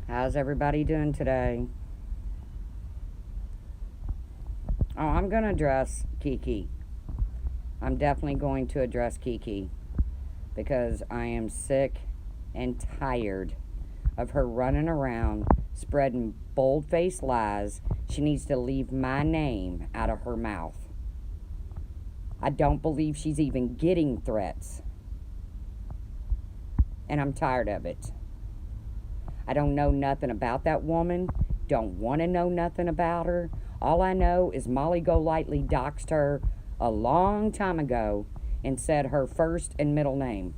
How's everybody doing today? Oh, I'm going to address Kiki. I'm definitely going to address Kiki because I am sick and tired of her running around spreading bold-faced lies. She needs to leave my name out of her mouth. I don't believe she's even getting threats. And I'm tired of it. I don't know nothing about that woman. Don't want to know nothing about her. All I know is Molly Golightly doxed her a long time ago and said her first and middle name.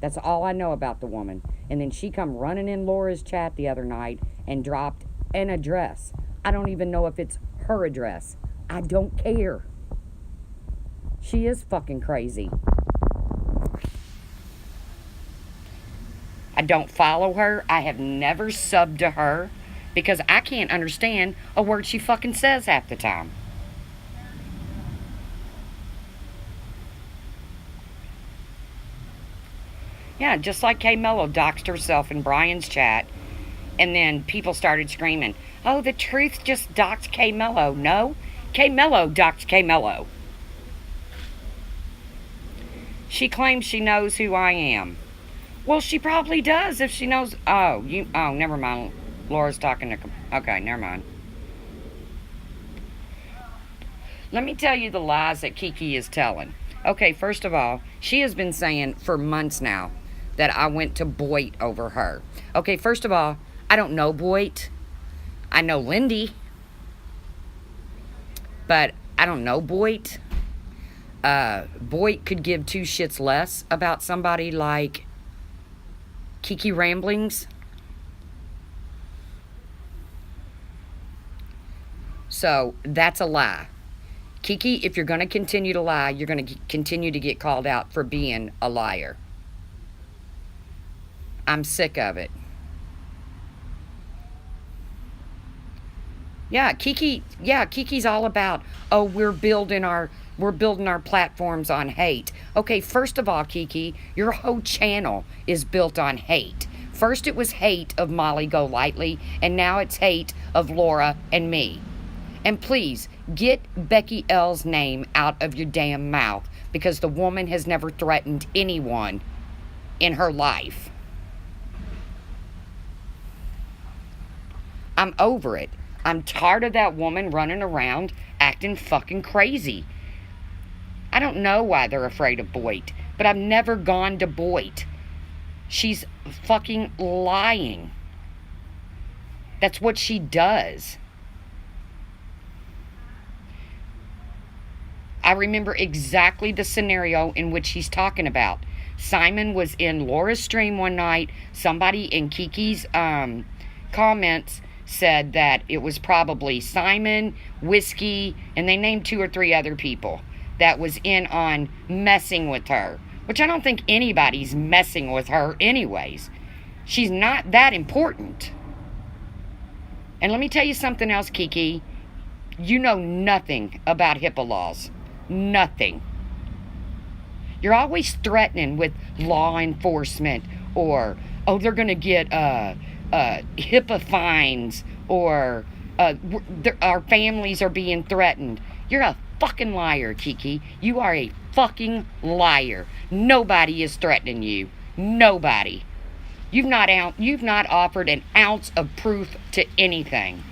That's all I know about the woman. And then she come running in Laura's chat the other night and dropped an address. I don't even know if it's her address. I don't care. She is fucking crazy. I don't follow her. I have never subbed to her because I can't understand a word she fucking says half the time. Yeah, just like K Mello doxed herself in Brian's chat, and then people started screaming, "Oh, the truth just doxed K Mello." No, K Mello doxed K Mello. She claims she knows who I am. Well, she probably does if she knows. Oh, never mind. Laura's talking to. Okay, never mind. Let me tell you the lies that Kiki is telling. Okay, first of all, she has been saying for months now that I went to Boyd over her. Okay, first of all, I don't know Boyd. I know Lindy, but I don't know Boyd. Boyd could give two shits less about somebody like Kiki Ramblings. So that's a lie. Kiki, if you're going to continue to lie, you're going to continue to get called out for being a liar. I'm sick of it. Kiki's all about, oh, we're building our platforms on hate. Okay, first of all, Kiki, your whole channel is built on hate. First it was hate of Molly Golightly, and now it's hate of Laura and me. And please, get Becky L's name out of your damn mouth because the woman has never threatened anyone in her life. I'm over it. I'm tired of that woman running around acting fucking crazy. I don't know why they're afraid of Boyd, but I've never gone to Boyd. She's fucking lying. That's what she does. I remember exactly the scenario in which he's talking about. Simon was in Laura's stream one night. Somebody in Kiki's comments said that it was probably Simon, Whiskey, and they named 2 or 3 other people that was in on messing with her, which I don't think anybody's messing with her anyways. She's not that important. And let me tell you something else, Kiki. You know nothing about HIPAA laws. Nothing. You're always threatening with law enforcement or, oh, they're going to get HIPAA fines or our families are being threatened. You're a fucking liar, Kiki. You are a fucking liar. Nobody is threatening you. Nobody. You've not offered an ounce of proof to anything.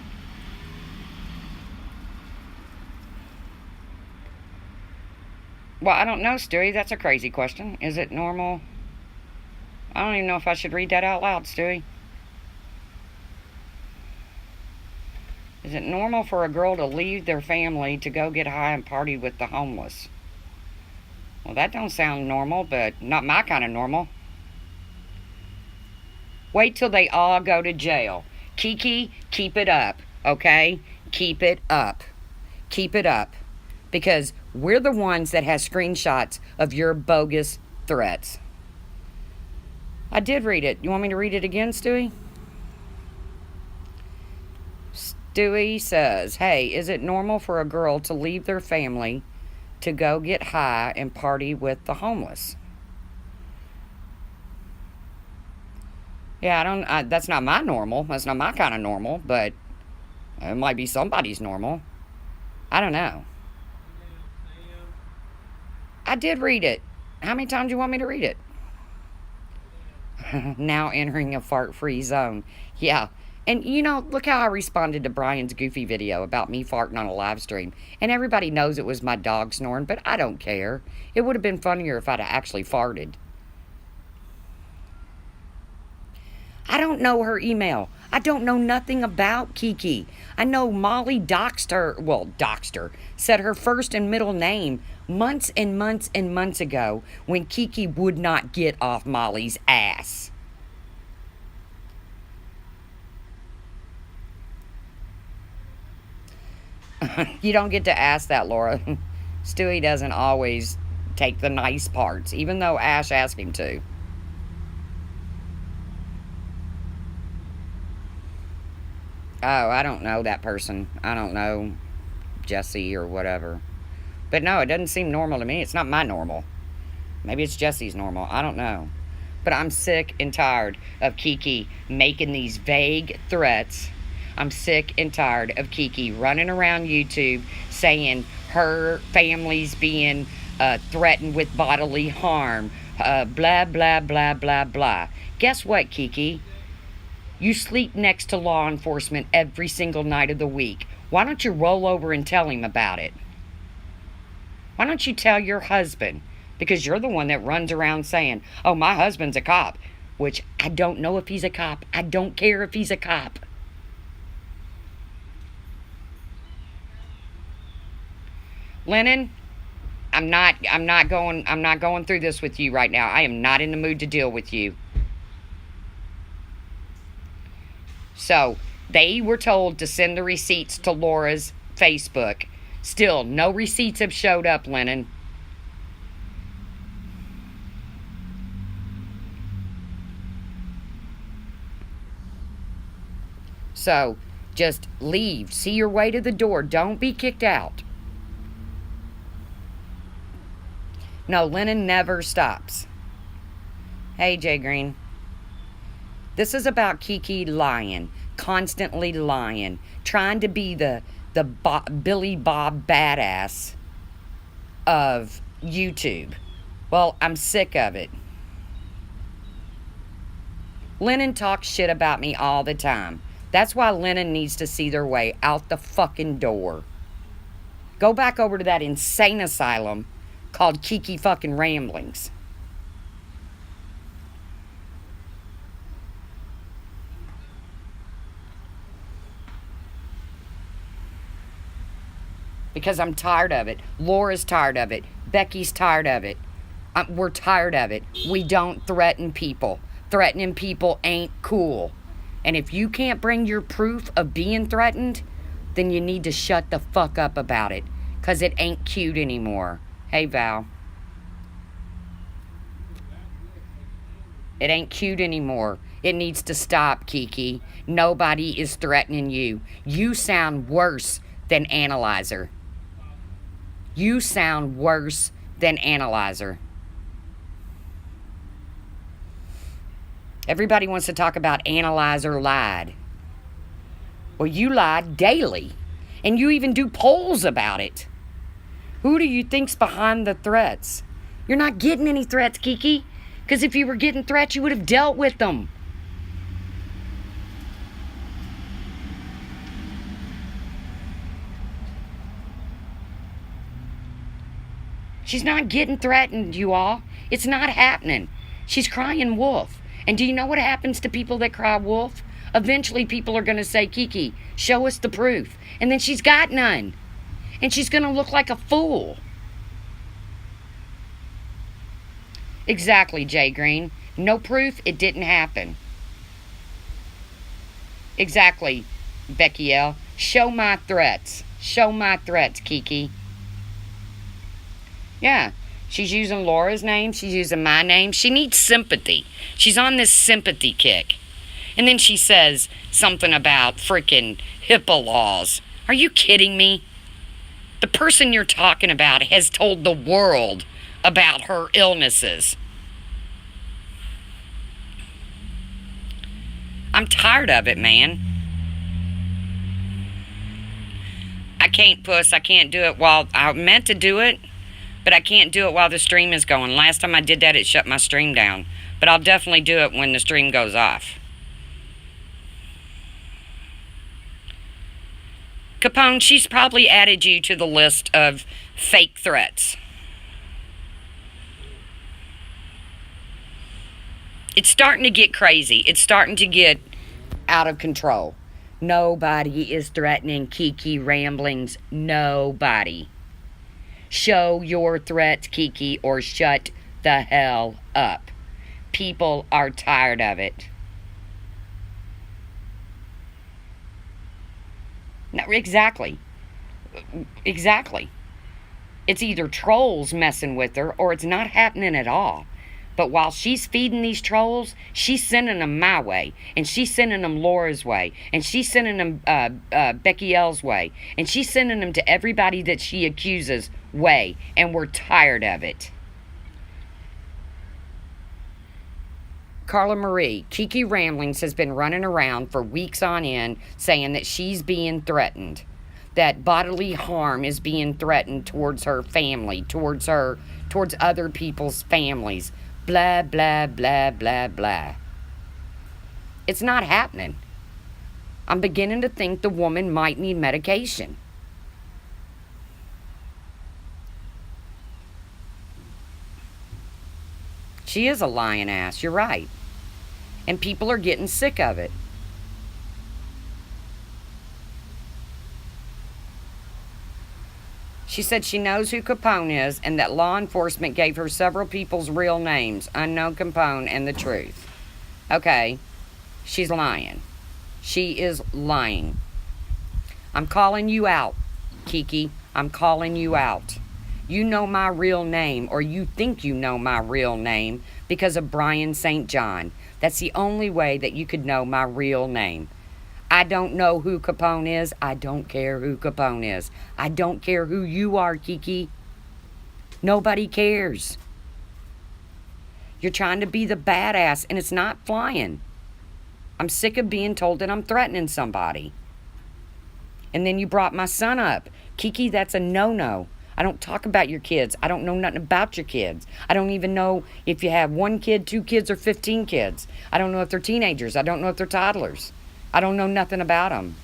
Well, I don't know, Stewie. That's a crazy question. Is it normal? I don't even know if I should read that out loud, Stewie. Is it normal for a girl to leave their family to go get high and party with the homeless? Well, that don't sound normal, but not my kind of normal. Wait till they all go to jail. Kiki, keep it up, okay? Keep it up. Keep it up. Because we're the ones that have screenshots of your bogus threats. I did read it. You want me to read it again, Stewie? Stewie says, hey, is it normal for a girl to leave their family to go get high and party with the homeless? Yeah, that's not my normal. That's not my kind of normal, but it might be somebody's normal. I don't know. I did read it. How many times do you want me to read it? Now entering a fart-free zone. Yeah. And, look how I responded to Brian's goofy video about me farting on a live stream. And everybody knows it was my dog snoring, but I don't care. It would have been funnier if I'd actually farted. I don't know her email. I don't know nothing about KeKe. I know Molly doxed her, said her first and middle name months and months and months ago when KeKe would not get off Molly's ass. You don't get to ask that, Laura. Stewie doesn't always take the nice parts, even though Ash asked him to. Oh, I don't know that person. I don't know Jesse or whatever. But no, it doesn't seem normal to me. It's not my normal. Maybe it's Jesse's normal. I don't know. But I'm sick and tired of KeKe making these vague threats. I'm sick and tired of KeKe running around YouTube saying her family's being threatened with bodily harm. Blah, blah, blah, blah, blah. Guess what, KeKe? You sleep next to law enforcement every single night of the week. Why don't you roll over and tell him about it? Why don't you tell your husband? Because you're the one that runs around saying, oh, my husband's a cop. Which I don't know if he's a cop. I don't care if he's a cop. Lennon, I'm not going through this with you right now. I am not in the mood to deal with you. So, they were told to send the receipts to Laura's Facebook. Still, no receipts have showed up, Lennon. So, just leave. See your way to the door. Don't be kicked out. No, Lennon never stops. Hey, Jay Green. This is about KeKe lying, constantly lying, trying to be the Billy Bob badass of YouTube. Well, I'm sick of it. Lennon talks shit about me all the time. That's why Lennon needs to see their way out the fucking door. Go back over to that insane asylum called KeKe fucking Ramblings. Because I'm tired of it. Laura's tired of it. Becky's tired of it. We're tired of it. We don't threaten people. Threatening people ain't cool. And if you can't bring your proof of being threatened, then you need to shut the fuck up about it. Because it ain't cute anymore. Hey, Val. It ain't cute anymore. It needs to stop, KeKe. Nobody is threatening you. You sound worse than Analyzer. You sound worse than Analyzer. Everybody wants to talk about Analyzer lied. Well, you lied daily. And you even do polls about it. Who do you think's behind the threats? You're not getting any threats, KeKe. Because if you were getting threats, you would have dealt with them. She's not getting threatened, you all. It's not happening. She's crying wolf. And do you know what happens to people that cry wolf? Eventually people are going to say, KeKe, show us the proof. And then she's got none. And she's going to look like a fool. Exactly, Jay Green. No proof, it didn't happen. Exactly, Becky L. Show my threats. Show my threats, KeKe. Yeah, she's using Laura's name. She's using my name. She needs sympathy. She's on this sympathy kick. And then she says something about freaking HIPAA laws. Are you kidding me? The person you're talking about has told the world about her illnesses. I'm tired of it, man. I can't, Puss. I can't do it while I meant to do it, but I can't do it while the stream is going. Last time I did that, it shut my stream down. But I'll definitely do it when the stream goes off. Capone, she's probably added you to the list of fake threats. It's starting to get crazy. It's starting to get out of control. Nobody is threatening KeKe ramblings. Nobody. Show your threats, KeKe, or shut the hell up. People are tired of it. No, exactly. Exactly. It's either trolls messing with her or it's not happening at all. But while she's feeding these trolls, she's sending them my way. And she's sending them Laura's way. And she's sending them Becky L's way. And she's sending them to everybody that she accuses way. And we're tired of it. Carla Marie, KeKe Ramblings has been running around for weeks on end saying that she's being threatened. That bodily harm is being threatened towards her family, towards other people's families. Blah, blah, blah, blah, blah. It's not happening. I'm beginning to think the woman might need medication. She is a lying ass, you're right. And people are getting sick of it. She said she knows who Capone is and that law enforcement gave her several people's real names, unknown Capone, and the truth. Okay, she's lying. She is lying. I'm calling you out, KeKe. I'm calling you out. You know my real name, or you think you know my real name, because of Brian St. John. That's the only way that you could know my real name. I don't know who Capone is. I don't care who Capone is. I don't care who you are, KeKe. Nobody cares. You're trying to be the badass, and it's not flying. I'm sick of being told that I'm threatening somebody. And then you brought my son up. KeKe, that's a no-no. I don't talk about your kids. I don't know nothing about your kids. I don't even know if you have 1 kid, 2 kids, or 15 kids. I don't know if they're teenagers. I don't know if they're toddlers. I don't know nothing about them.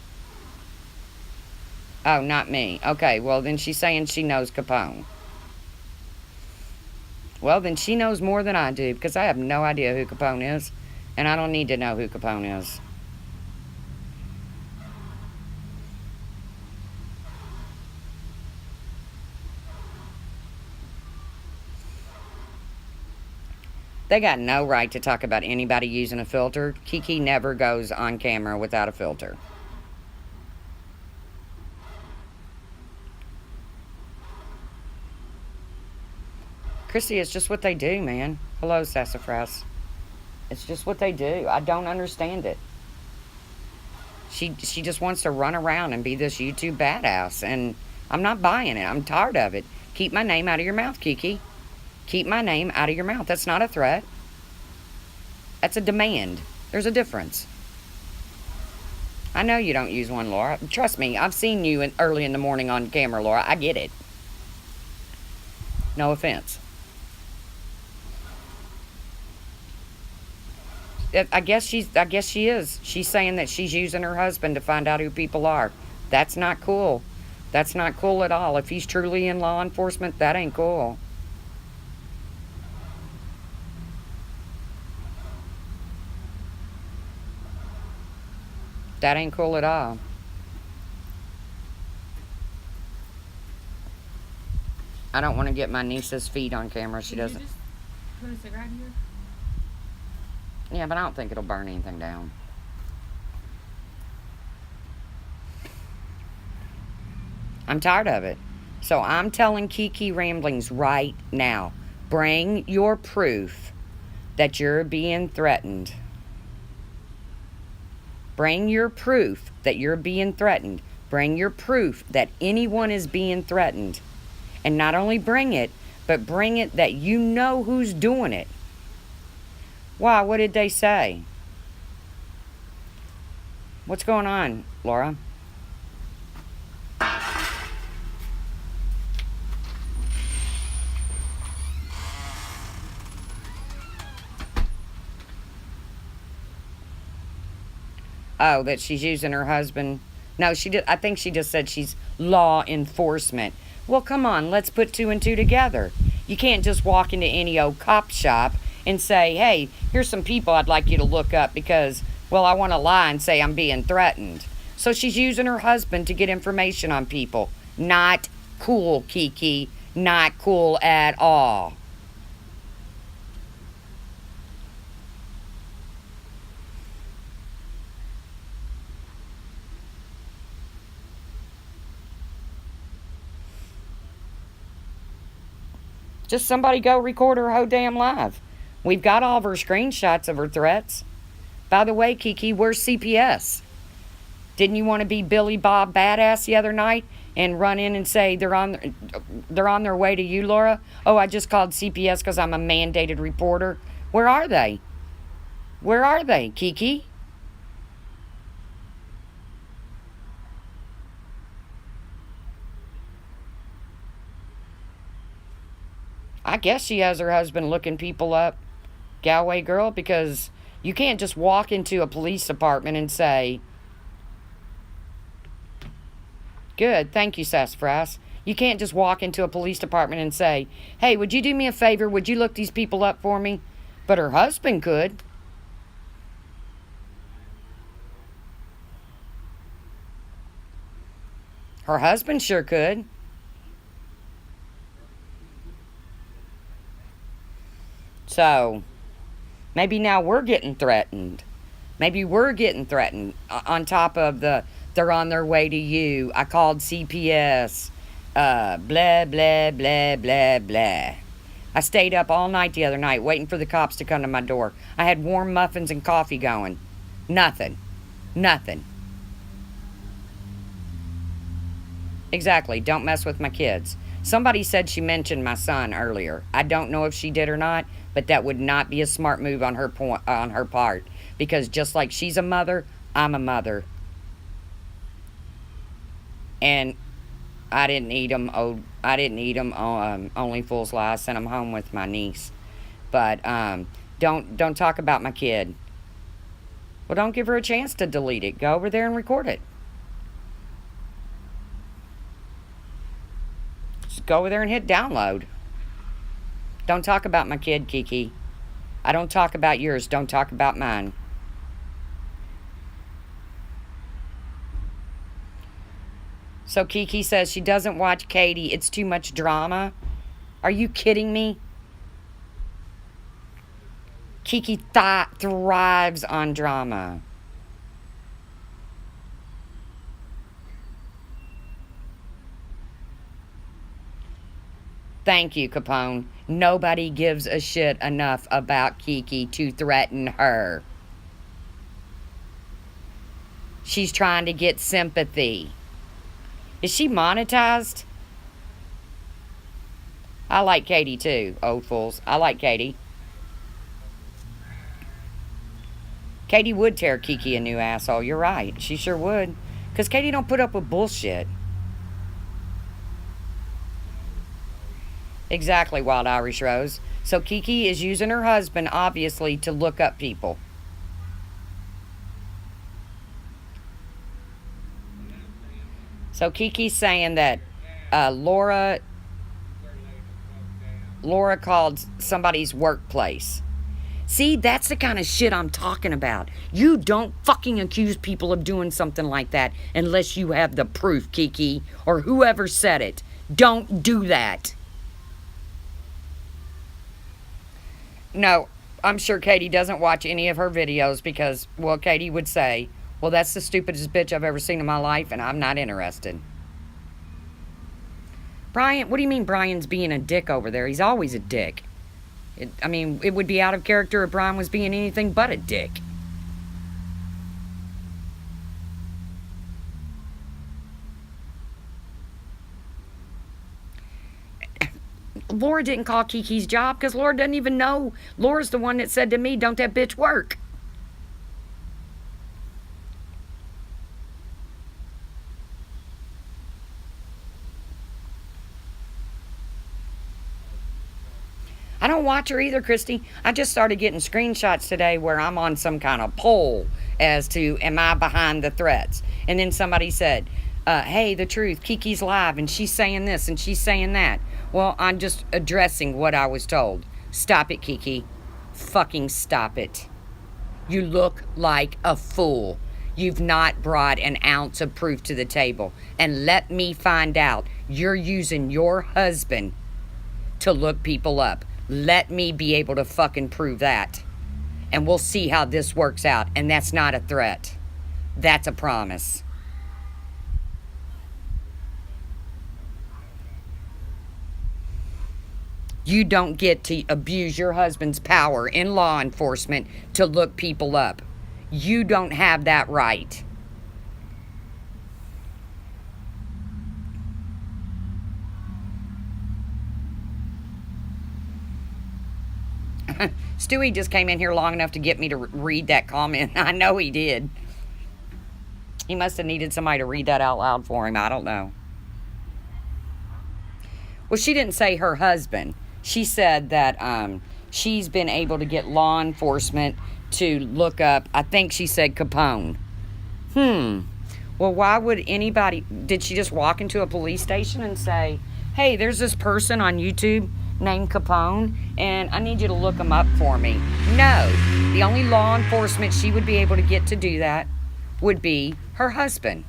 Oh, not me. Okay, well, then she's saying she knows Capone. Well, then she knows more than I do, because I have no idea who Capone is, and I don't need to know who Capone is. They got no right to talk about anybody using a filter. KeKe never goes on camera without a filter. Chrissy, it's just what they do, man. Hello, Sassafras. It's just what they do. I don't understand it. She just wants to run around and be this YouTube badass, and I'm not buying it. I'm tired of it. Keep my name out of your mouth, KeKe. Keep my name out of your mouth. That's not a threat. That's a demand. There's a difference. I know you don't use one, Laura. Trust me, I've seen you early in the morning on camera, Laura. I get it. No offense. I guess she is. She's saying that she's using her husband to find out who people are. That's not cool. That's not cool at all. If he's truly in law enforcement, that ain't cool. That ain't cool at all. I don't want to get my niece's feet on camera. She doesn't. You just put a cigarette here? Yeah, but I don't think it'll burn anything down. I'm tired of it. So I'm telling KeKe Ramblings right now, bring your proof that you're being threatened. Bring your proof that you're being threatened. Bring your proof that anyone is being threatened. And not only bring it, but bring it that you know who's doing it. Why? What did they say? What's going on, Laura? Oh, that she's using her husband. No, she did. I think she just said she's law enforcement. Well, come on, let's put two and two together. You can't just walk into any old cop shop and say, hey, here's some people I'd like you to look up because, well, I want to lie and say I'm being threatened. So she's using her husband to get information on people. Not cool, Kiki. Not cool at all. Just somebody go record her whole damn live. We've got all of her screenshots of her threats. By the way, Kiki, where's CPS? Didn't you want to be Billy Bob Badass the other night and run in and say they're on their way to you, Laura? Oh, I just called CPS because I'm a mandated reporter. Where are they? Where are they, Kiki? I guess she has her husband looking people up, Galway girl, because you can't just walk into a police department and say, good, thank you, Sassafras. You can't just walk into a police department and say, hey, would you do me a favor? Would you look these people up for me? But her husband could. Her husband sure could. So, maybe now we're getting threatened. Maybe we're getting threatened on top of they're on their way to you. I called CPS. Blah, blah, blah, blah, blah. I stayed up all night the other night waiting for the cops to come to my door. I had warm muffins and coffee going. Nothing. Nothing. Exactly. Don't mess with my kids. Somebody said she mentioned my son earlier. I don't know if she did or not, but that would not be a smart move on her part. Because just like she's a mother, I'm a mother. And I didn't eat them. I didn't eat them. Only Fool's Lie. I sent them home with my niece. But don't talk about my kid. Well, don't give her a chance to delete it. Go over there and record it. Just go over there and hit download. Don't talk about my kid, Kiki. I don't talk about yours. Don't talk about mine. So Kiki says she doesn't watch Katie. It's too much drama. Are you kidding me? Kiki thrives on drama. Thank you, Capone. Nobody gives a shit enough about Kiki to threaten her. She's trying to get sympathy. Is she monetized? I like Katie too, old fools. I like Katie. Katie would tear Kiki a new asshole. You're right. She sure would. Because Katie don't put up with bullshit. Exactly, Wild Irish Rose. So Kiki is using her husband, obviously, to look up people. So Kiki's saying that Laura called somebody's workplace. See, that's the kind of shit I'm talking about. You don't fucking accuse people of doing something like that unless you have the proof, Kiki, or whoever said it. Don't do that. No, I'm sure Katie doesn't watch any of her videos because, well, Katie would say, well, that's the stupidest bitch I've ever seen in my life, and I'm not interested. Brian, what do you mean Brian's being a dick over there? He's always a dick. It would be out of character if Brian was being anything but a dick. Laura didn't call Kiki's job because Laura doesn't even know. Laura's the one that said to me, don't that bitch work. I don't watch her either, Christy. I just started getting screenshots today where I'm on some kind of poll as to, am I behind the threats? And then somebody said, hey, the truth, Kiki's live, and she's saying this, and she's saying that. Well, I'm just addressing what I was told. Stop it, Kiki. Fucking stop it. You look like a fool. You've not brought an ounce of proof to the table. And let me find out, you're using your husband to look people up. Let me be able to fucking prove that. And we'll see how this works out. And that's not a threat. That's a promise. You don't get to abuse your husband's power in law enforcement to look people up. You don't have that right. Stewie just came in here long enough to get me to read that comment. I know he did. He must have needed somebody to read that out loud for him. I don't know. Well, she didn't say her husband. She said that she's been able to get law enforcement to look up, I think she said Capone. Well, why would anybody, did she just walk into a police station and say, hey, there's this person on YouTube named Capone, and I need you to look him up for me? No. The only law enforcement she would be able to get to do that would be her husband.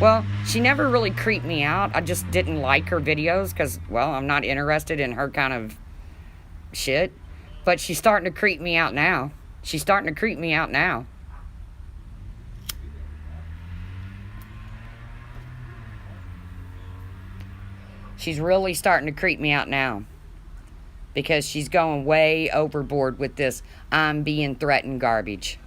Well, she never really creeped me out. I just didn't like her videos because, well, I'm not interested in her kind of shit. But she's starting to creep me out now. She's starting to creep me out now. She's really starting to creep me out now. Because she's going way overboard with this I'm being threatened garbage.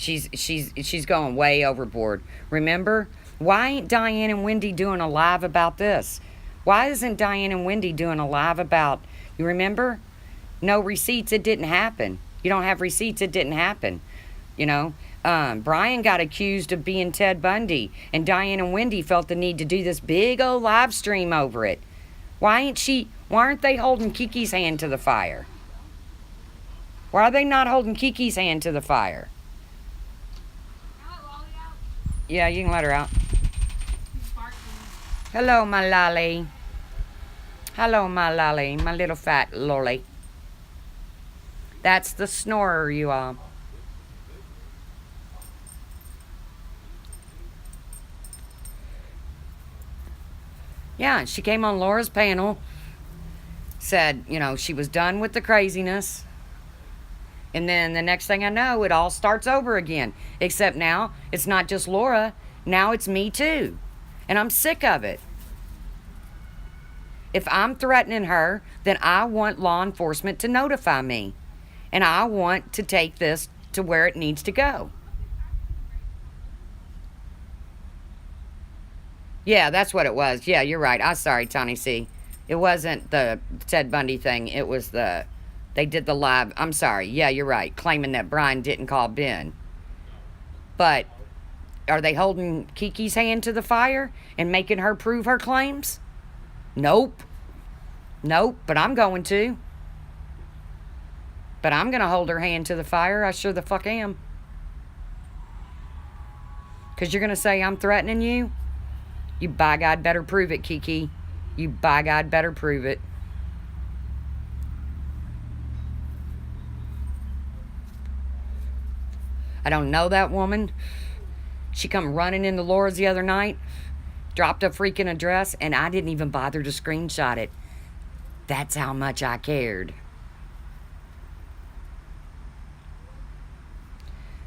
She's going way overboard. Remember? Why ain't Diane and Wendy doing a live about this? Why isn't Diane and Wendy doing a live about, you remember? No receipts, it didn't happen. You don't have receipts, it didn't happen. You know? Brian got accused of being Ted Bundy, and Diane and Wendy felt the need to do this big old live stream over it. Why aren't they holding Kiki's hand to the fire? Why are they not holding Kiki's hand to the fire? Yeah, you can let her out. Hello, my lolly. Hello, my lolly. My little fat lolly. That's the snorer, you all. Yeah, she came on Laura's panel. Said, you know, she was done with the craziness. And then the next thing I know, it all starts over again. Except now, it's not just Laura. Now it's me too. And I'm sick of it. If I'm threatening her, then I want law enforcement to notify me. And I want to take this to where it needs to go. Yeah, that's what it was. Yeah, you're right. I'm sorry, Tony C. It wasn't the Ted Bundy thing. It was they did the live. I'm sorry. Yeah, you're right. Claiming that Brian didn't call Ben. But are they holding Kiki's hand to the fire and making her prove her claims? Nope. Nope, but I'm going to. But I'm going to hold her hand to the fire. I sure the fuck am. Because you're going to say I'm threatening you? You by God better prove it, Kiki. You by God better prove it. I don't know that woman. She come running into Laura's the other night, dropped a freaking address, and I didn't even bother to screenshot it. That's how much I cared.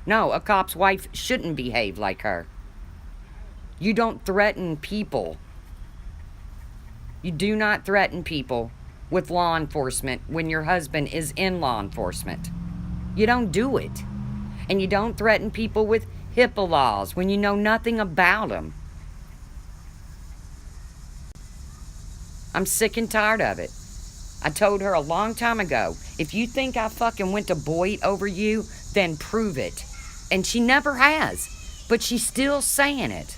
No, a cop's wife shouldn't behave like her. You don't threaten people. You do not threaten people with law enforcement when your husband is in law enforcement. You don't do it. And you don't threaten people with HIPAA laws when you know nothing about them. I'm sick and tired of it. I told her a long time ago, if you think I fucking went to Boyd over you, then prove it. And she never has. But she's still saying it.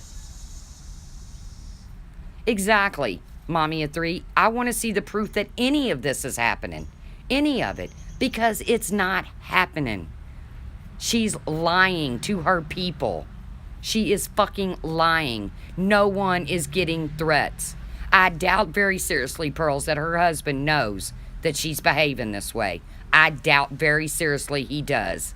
Exactly, Mommy of 3. I want to see the proof that any of this is happening. Any of it. Because it's not happening. She's lying to her people. She is fucking lying. No one is getting threats. I doubt very seriously, Pearls, that her husband knows that she's behaving this way. I doubt very seriously he does.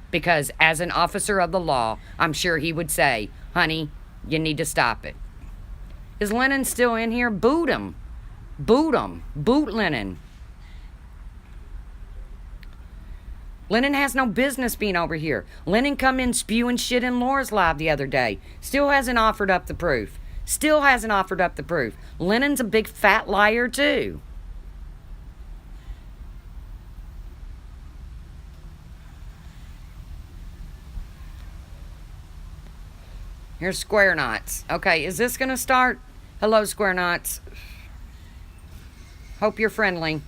Because as an officer of the law, I'm sure he would say, honey, you need to stop it. Is Lennon still in here? Boot him. Boot him. Boot Lennon. Lennon has no business being over here. Lennon come in spewing shit in Laura's live the other day. Still hasn't offered up the proof. Still hasn't offered up the proof. Lennon's a big fat liar too. Here's Square Knots. Okay, is this going to start? Hello, Square Knots. Hope you're friendly.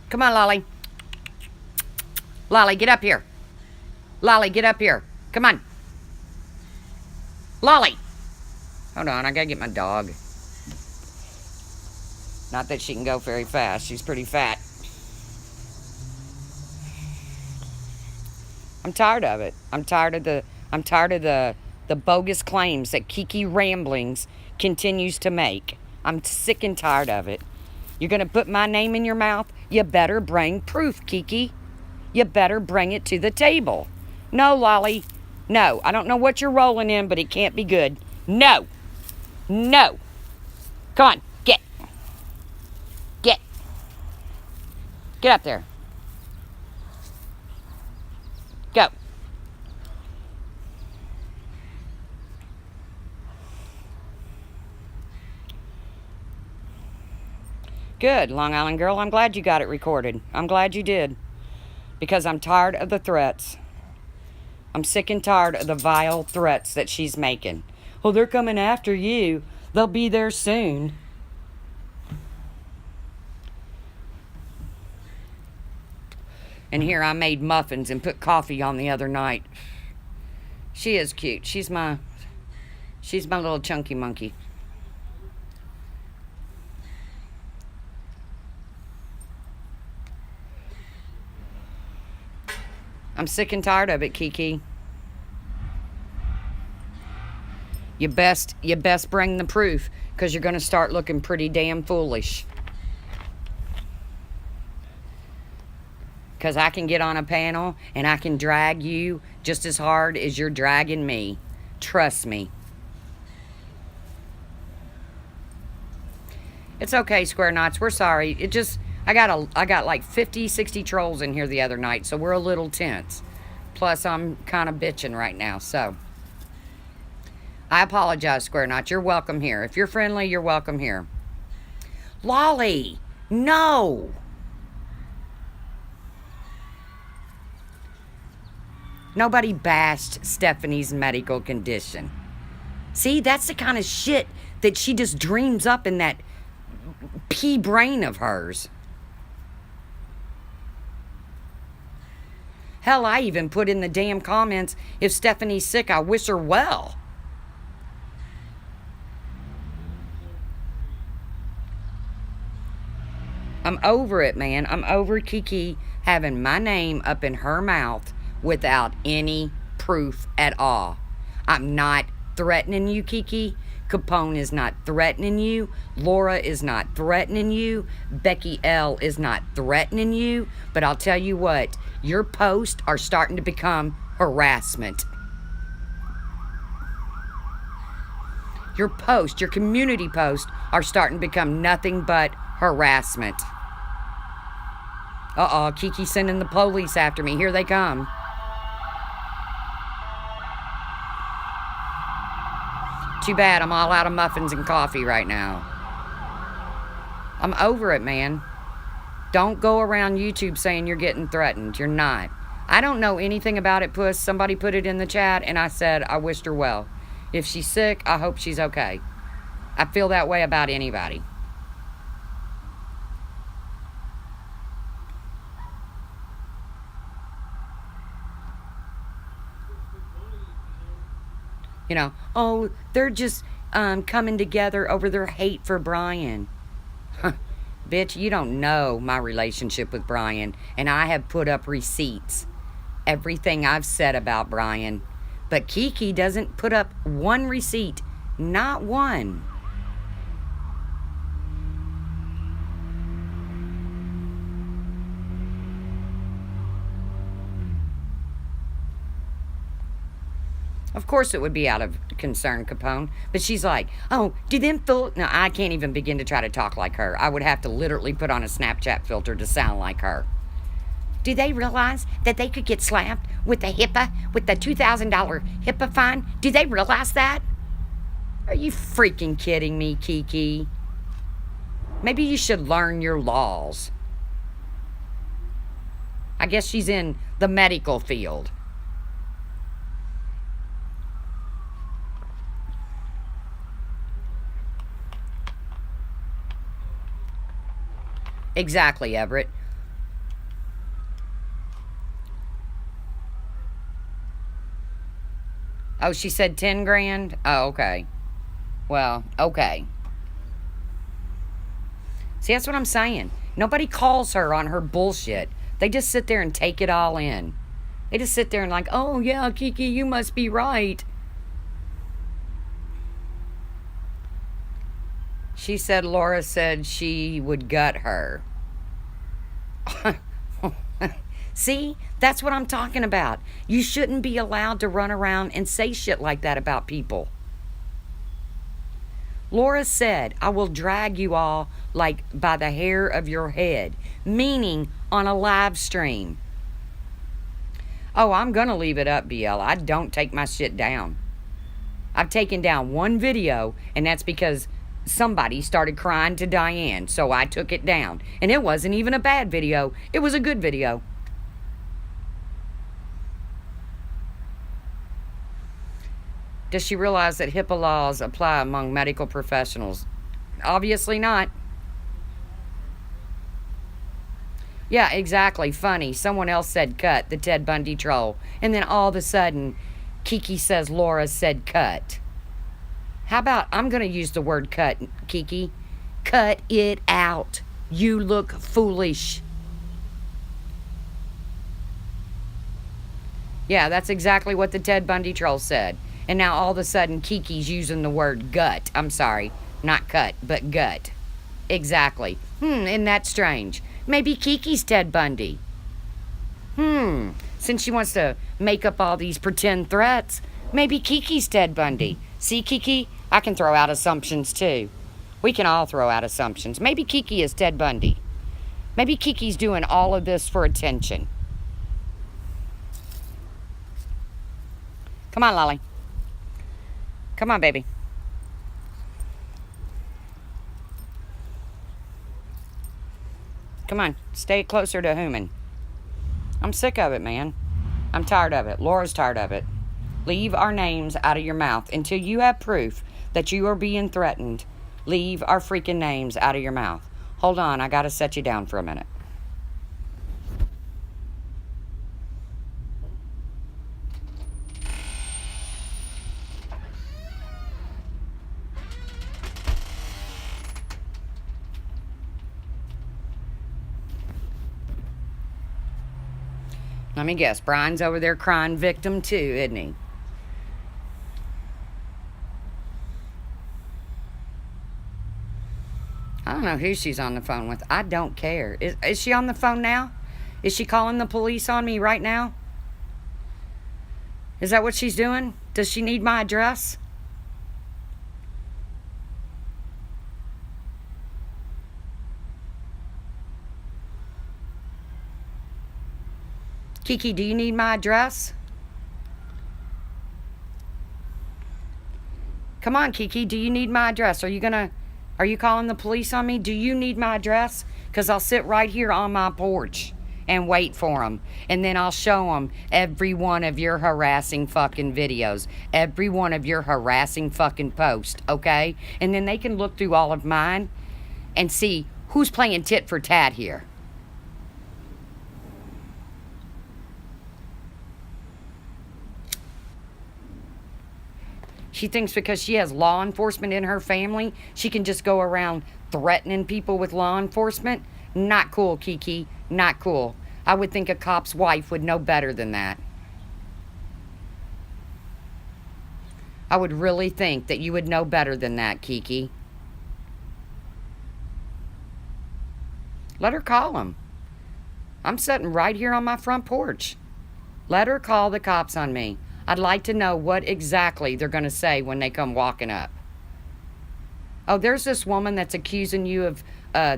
Come on, Lolly. Lolly, get up here. Lolly, get up here. Come on. Lolly. Hold on, I gotta get my dog. Not that she can go very fast. She's pretty fat. I'm tired of it. I'm tired of the bogus claims that KeKe Ramblings continues to make. I'm sick and tired of it. You're gonna put my name in your mouth? You better bring proof, KeKe. You better bring it to the table. No, Lolly. No. I don't know what you're rolling in, but it can't be good. No. No. Come on. Get. Get. Get up there. Go. Good, Long Island girl. I'm glad you got it recorded. I'm glad you did. Because I'm tired of the threats. I'm sick and tired of the vile threats that she's making. Oh, they're coming after you. They'll be there soon. And here I made muffins and put coffee on the other night. She is cute. She's my little chunky monkey. I'm sick and tired of it, KeKe. You best bring the proof, because you're going to start looking pretty damn foolish. Because I can get on a panel and I can drag you just as hard as you're dragging me. Trust me. It's okay, Square Knots. We're sorry. I got like 50, 60 trolls in here the other night, so we're a little tense. Plus, I'm kind of bitching right now, so. I apologize, Square Knots. You're welcome here. If you're friendly, you're welcome here. Lolly! No! Nobody bashed Stephanie's medical condition. See, that's the kind of shit that she just dreams up in that pea brain of hers. Hell, I even put in the damn comments, if Stephanie's sick, I wish her well. I'm over it, man. I'm over KeKe having my name up in her mouth without any proof at all. I'm not threatening you, KeKe. Capone is not threatening you. Laura is not threatening you. Becky L is not threatening you. But I'll tell you what, your posts are starting to become harassment. Your posts, your community posts, are starting to become nothing but harassment. Uh-oh, KeKe's sending the police after me. Here they come. Too bad I'm all out of muffins and coffee right now. I'm over it, man. Don't go around YouTube saying you're getting threatened. You're not. I don't know anything about it, Puss. Somebody put it in the chat, and I said I wished her well. If she's sick, I hope she's okay. I feel that way about anybody. You know, oh, they're just coming together over their hate for Brian. Bitch, you don't know my relationship with Brian, and I have put up receipts. Everything I've said about Brian. But KeKe doesn't put up one receipt. Not one. Of course it would be out of concern, Capone. But she's like, oh, do them fool... No, I can't even begin to try to talk like her. I would have to literally put on a Snapchat filter to sound like her. Do they realize that they could get slapped with the HIPAA, with the $2,000 HIPAA fine? Do they realize that? Are you freaking kidding me, KeKe? Maybe you should learn your laws. I guess she's in the medical field. Exactly, Everett. Oh, she said 10 grand? Oh, okay. Well, okay. See, that's what I'm saying. Nobody calls her on her bullshit. They just sit there and take it all in. They just sit there and like, oh, yeah, KeKe, you must be right. She said Laura said she would gut her. See, that's what I'm talking about. You shouldn't be allowed to run around and say shit like that about people. Laura said, I will drag you all like by the hair of your head, meaning on a live stream. Oh, I'm going to leave it up, BL. I don't take my shit down. I've taken down one video, and that's because somebody started crying to Diane, so I took it down. And it wasn't even a bad video. It was a good video. Does she realize that HIPAA laws apply among medical professionals? Obviously not. Yeah, exactly. Funny. Someone else said cut, the Ted Bundy troll. And then all of a sudden, KeKe says Laura said cut. How about, I'm going to use the word cut, KeKe. Cut it out. You look foolish. Yeah, that's exactly what the Ted Bundy troll said. And now all of a sudden, KeKe's using the word gut. I'm sorry, not cut, but gut. Exactly. Isn't that strange? Maybe KeKe's Ted Bundy. Since she wants to make up all these pretend threats, maybe KeKe's Ted Bundy. See, KeKe, I can throw out assumptions too. We can all throw out assumptions. Maybe KeKe is Ted Bundy. Maybe KeKe's doing all of this for attention. Come on, Lolly. Come on, baby. Come on, stay closer to Human. I'm sick of it, man. I'm tired of it. Laura's tired of it. Leave our names out of your mouth. Until you have proof that you are being threatened, leave our freaking names out of your mouth. Hold on, I gotta set you down for a minute. Let me guess, Brian's over there crying victim too, isn't he? I don't know who she's on the phone with. I don't care. Is she on the phone now? Is she calling the police on me right now? Is that what she's doing? Does she need my address? KeKe, do you need my address? Come on, KeKe, do you need my address? Are you calling the police on me? Do you need my address? Because I'll sit right here on my porch and wait for them. And then I'll show them every one of your harassing fucking videos. Every one of your harassing fucking posts, okay? And then they can look through all of mine and see who's playing tit for tat here. She thinks because she has law enforcement in her family, she can just go around threatening people with law enforcement. Not cool, Kiki. Not cool. I would think a cop's wife would know better than that. I would really think that you would know better than that, Kiki. Let her call him. I'm sitting right here on my front porch. Let her call the cops on me. I'd like to know what exactly they're going to say when they come walking up. Oh, there's this woman that's accusing you of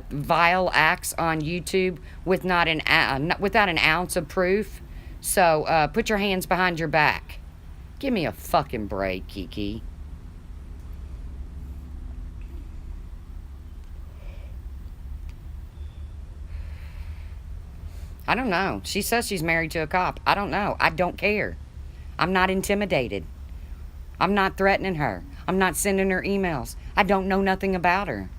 vile acts on YouTube with without an ounce of proof. So put your hands behind your back. Give me a fucking break, Kiki. I don't know. She says she's married to a cop. I don't know. I don't care. I'm not intimidated. I'm not threatening her. I'm not sending her emails. I don't know nothing about her.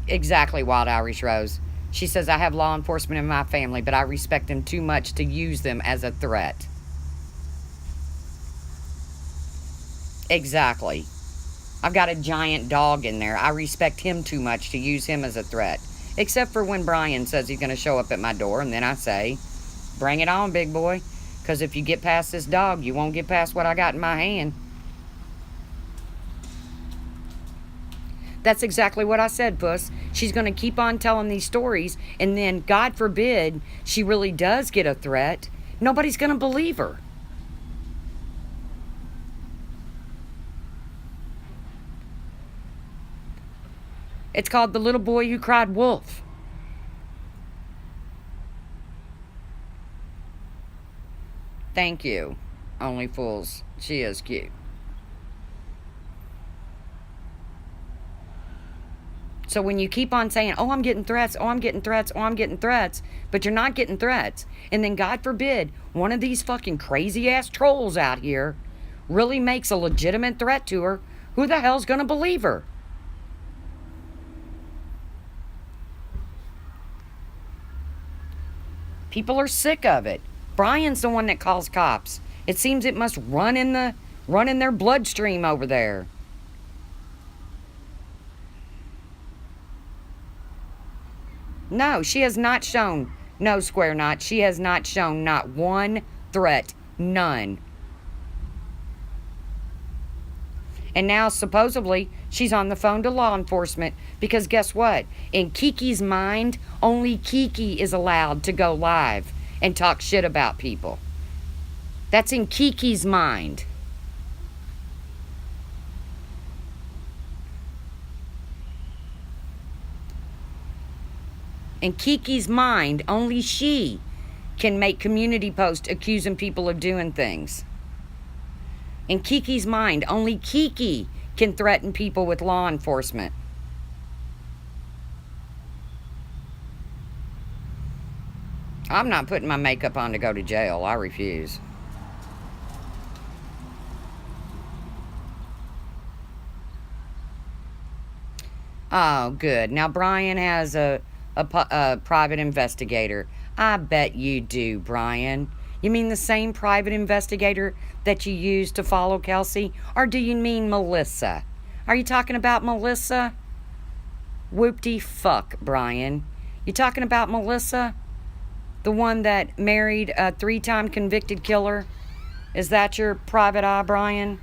Exactly, Wild Irish Rose. She says, I have law enforcement in my family, but I respect them too much to use them as a threat. Exactly. I've got a giant dog in there. I respect him too much to use him as a threat. Except for when Brian says he's going to show up at my door, and then I say, bring it on, big boy. Because if you get past this dog, you won't get past what I got in my hand. That's exactly what I said, Puss. She's going to keep on telling these stories, and then, God forbid, she really does get a threat. Nobody's going to believe her. It's called The Little Boy Who Cried Wolf. Thank you. Only fools. She is cute. So when you keep on saying, oh, I'm getting threats, oh, I'm getting threats, oh, I'm getting threats, but you're not getting threats, and then God forbid, one of these fucking crazy-ass trolls out here really makes a legitimate threat to her, who the hell's gonna believe her? People are sick of it. Brian's the one that calls cops. It seems it must run in their bloodstream over there. No, she has not shown, no, Square Knot, she has not shown not one threat. None. And now, supposedly, she's on the phone to law enforcement because guess what? In Kiki's mind, only Kiki is allowed to go live and talk shit about people. That's in Kiki's mind. In Kiki's mind, only she can make community posts accusing people of doing things. In Kiki's mind, only Kiki can threaten people with law enforcement. I'm not putting my makeup on to go to jail. I refuse. Oh, good. Now, Brian has a private investigator. I bet you do, Brian. You mean the same private investigator that you used to follow Kelsey? Or do you mean Melissa? Are you talking about Melissa? Whoop-de-fuck, Brian. You talking about Melissa? The one that married a 3-time convicted killer? Is that your private eye, Brian?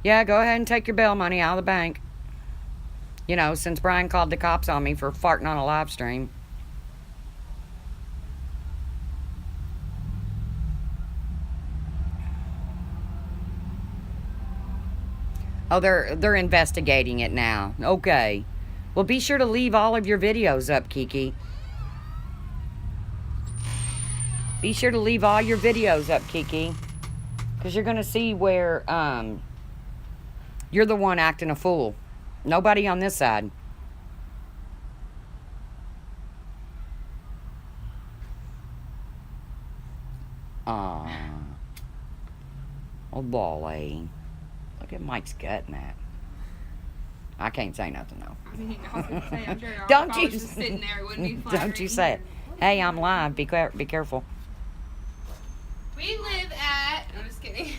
Yeah, go ahead and take your bail money out of the bank. You know, since Brian called the cops on me for farting on a live stream. Oh, they're investigating it now. Okay. Well, be sure to leave all of your videos up, Kiki. Be sure to leave all your videos up, Kiki. Because you're going to see where you're the one acting a fool. Nobody on this side. Oh, boy. Look at Mike's gut in that. I can't say nothing, though. I mean, I was going to say, I'm sure Don't if you I was just sitting there, it wouldn't be flattering. Don't you say it. Hey, I'm live. Be careful. We live at... I'm just kidding.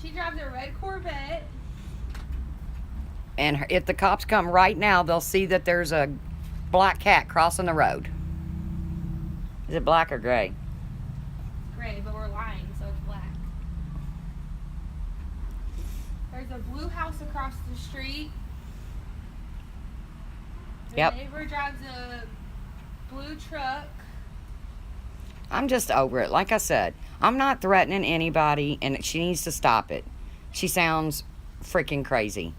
She drives a red Corvette. And if the cops come right now, they'll see that there's a black cat crossing the road. Is it black or gray? Gray, but we're lying, so it's black. There's a blue house across the street. The Yep. neighbor drives a blue truck. I'm just over it. Like I said, I'm not threatening anybody, and she needs to stop it. She sounds freaking crazy.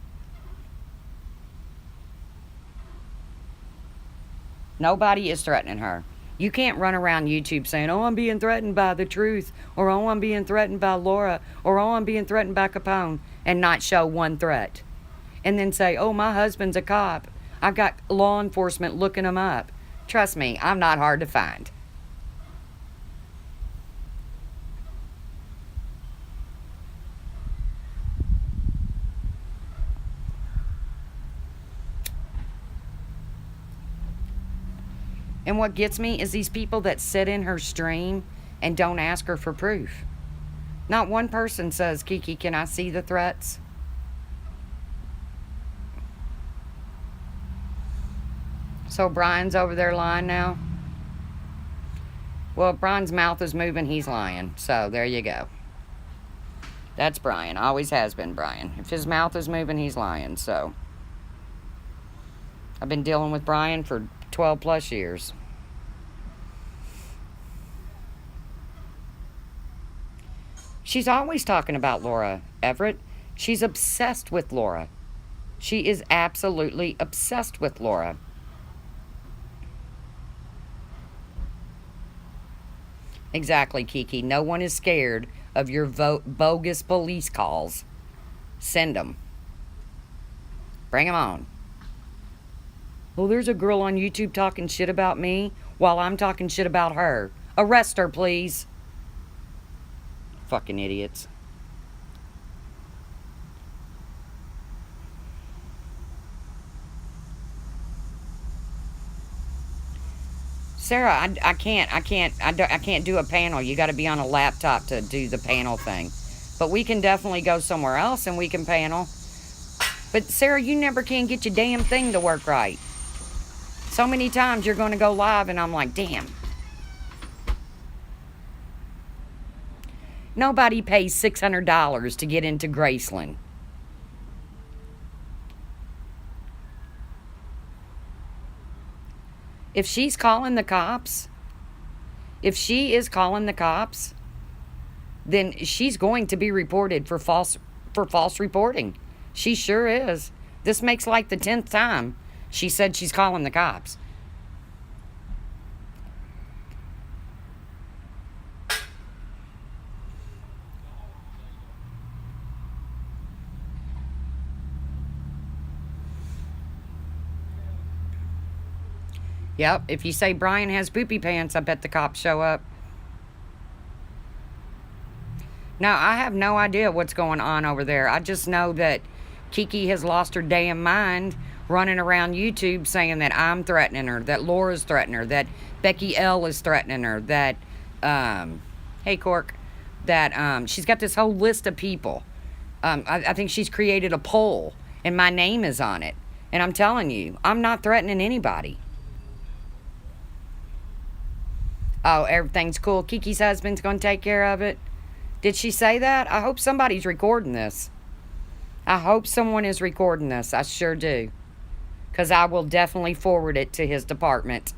Nobody is threatening her. You can't run around YouTube saying, oh, I'm being threatened by the truth, or oh, I'm being threatened by Laura, or oh, I'm being threatened by Capone, and not show one threat. And then say, oh, my husband's a cop. I've got law enforcement looking him up. Trust me, I'm not hard to find. And what gets me is these people that sit in her stream and don't ask her for proof. Not one person says, KeKe, can I see the threats? So Brian's over there lying now? Well, if Brian's mouth is moving, he's lying. So there you go. That's Brian. Always has been Brian. If his mouth is moving, he's lying. So I've been dealing with Brian for 12 plus years. She's always talking about Laura Everett. She's obsessed with Laura. She is absolutely obsessed with Laura. Exactly, KeKe. No one is scared of your bogus police calls. Send them. Bring them on. Well, there's a girl on YouTube talking shit about me while I'm talking shit about her. Arrest her, please. Fucking idiots. Sarah, I can't do a panel. You got to be on a laptop to do the panel thing. But we can definitely go somewhere else and we can panel. But Sarah, you never can get your damn thing to work right. So many times you're going to go live and I'm like, damn. Nobody pays $600 to get into Graceland. If she's calling the cops, if she is calling the cops, then she's going to be reported for false reporting. She sure is. This makes like the 10th time she said she's calling the cops. Yep, if you say Brian has poopy pants, I bet the cops show up. Now, I have no idea what's going on over there. I just know that KeKe has lost her damn mind running around YouTube saying that I'm threatening her, that Laura's threatening her, that Becky L is threatening her, that, hey, Cork, that she's got this whole list of people. I think she's created a poll, and my name is on it. And I'm telling you, I'm not threatening anybody. Oh, everything's cool. KeKe's husband's going to take care of it. Did she say that? I hope somebody's recording this. I hope someone is recording this. I sure do. Because I will definitely forward it to his department.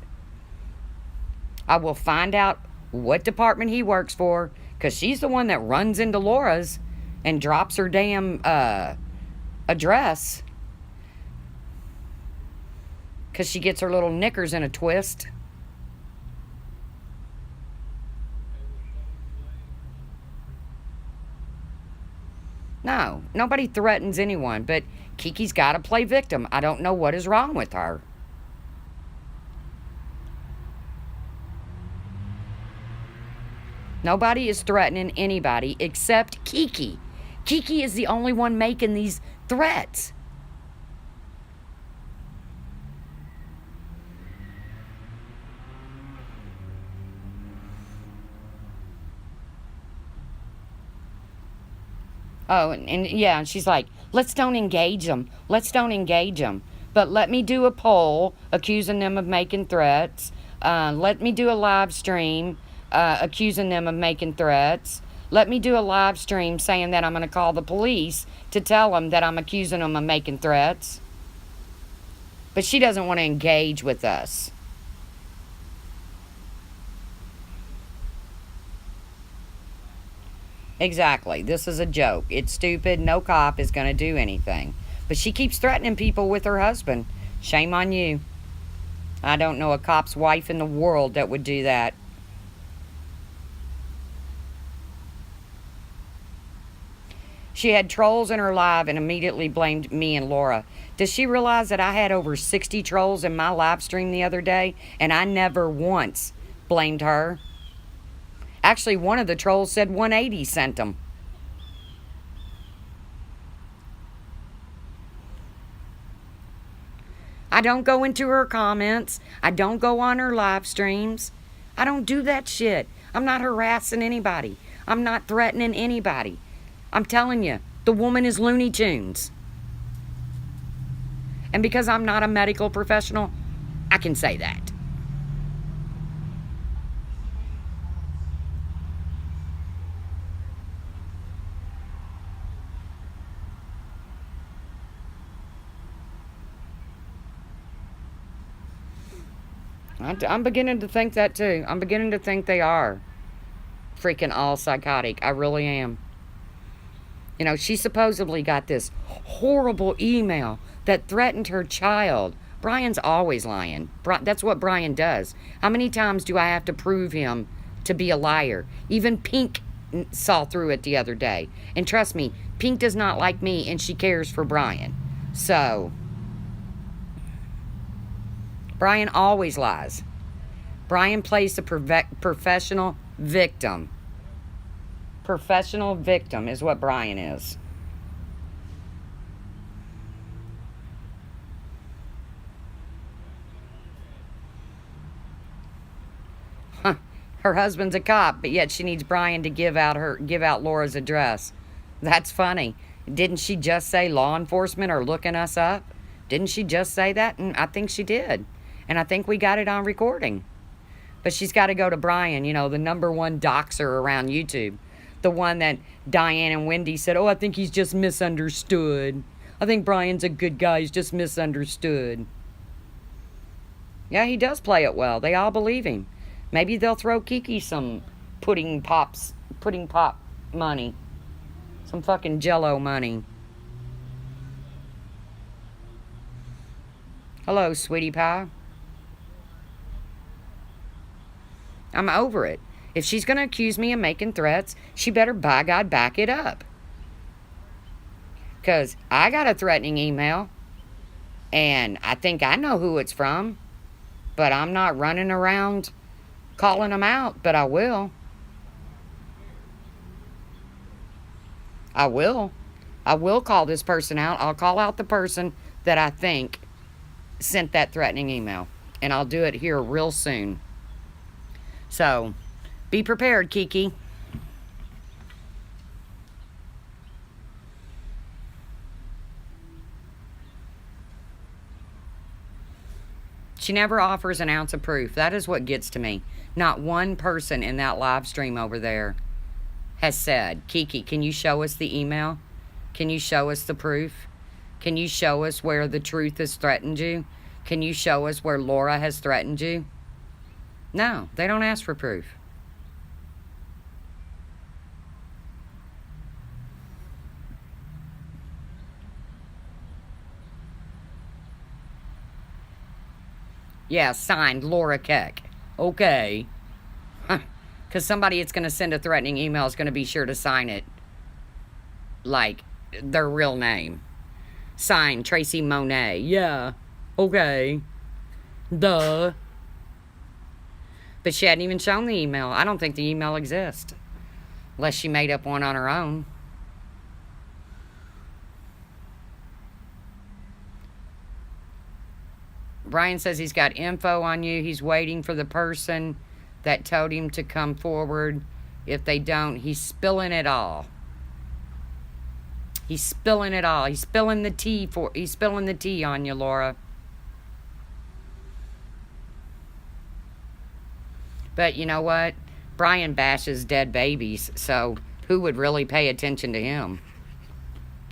I will find out what department he works for. Because she's the one that runs into Laura's and drops her damn address. Because she gets her little knickers in a twist. No, nobody threatens anyone, but Kiki's got to play victim. I don't know what is wrong with her. Nobody is threatening anybody except Kiki. Kiki is the only one making these threats. Oh, and yeah, and she's like, let's don't engage them. Let's don't engage them. But let me do a poll accusing them of making threats. Let me do a live stream accusing them of making threats. Let me do a live stream saying that I'm going to call the police to tell them that I'm accusing them of making threats. But she doesn't want to engage with us. Exactly. This is a joke. It's stupid. No cop is going to do anything. But she keeps threatening people with her husband. Shame on you. I don't know a cop's wife in the world that would do that. She had trolls in her live and immediately blamed me and Laura. Does she realize that I had over 60 trolls in my live stream the other day and I never once blamed her? Actually, one of the trolls said 180 sent them. I don't go into her comments. I don't go on her live streams. I don't do that shit. I'm not harassing anybody. I'm not threatening anybody. I'm telling you, the woman is Looney Tunes. And because I'm not a medical professional, I can say that. I'm beginning to think that too. I'm beginning to think they are freaking all psychotic. I really am. You know, she supposedly got this horrible email that threatened her child. Brian's always lying. That's what Brian does. How many times do I have to prove him to be a liar? Even Pink saw through it the other day. And trust me, Pink does not like me and she cares for Brian. So, Brian always lies. Brian plays the professional victim. Professional victim is what Brian is. Huh. Her husband's a cop, but yet she needs Brian to give out Laura's address. That's funny. Didn't she just say law enforcement are looking us up? Didn't she just say that? And I think she did. And I think we got it on recording. But she's got to go to Brian, you know, the #1 doxer around YouTube. The one that Diane and Wendy said, oh, I think he's just misunderstood. I think Brian's a good guy. He's just misunderstood. Yeah, he does play it well. They all believe him. Maybe they'll throw KeKe some pudding pop money. Some fucking Jello money. Hello, sweetie pie. I'm over it. If she's going to accuse me of making threats, she better, by God, back it up. Because I got a threatening email, and I think I know who it's from, but I'm not running around calling them out, but I will. I will. I will call this person out. I'll call out the person that I think sent that threatening email, and I'll do it here real soon. So, be prepared, Kiki. She never offers an ounce of proof. That is what gets to me. Not one person in that live stream over there has said, KeKe, can you show us the email? Can you show us the proof? Can you show us where the truth has threatened you? Can you show us where Laura has threatened you? No, they don't ask for proof. Yeah, signed Laura Keck. Okay. Because somebody that's going to send a threatening email is going to be sure to sign it like their real name. Signed Tracy Monet. Yeah. Okay. Duh. But she hadn't even shown the email. I don't think the email exists. Unless she made up one on her own. Brian says he's got info on you. He's waiting for the person that told him to come forward. If they don't, he's spilling it all. He's spilling it all. He's spilling the tea on you, Laura. But you know what? Brian bashes dead babies, so who would really pay attention to him?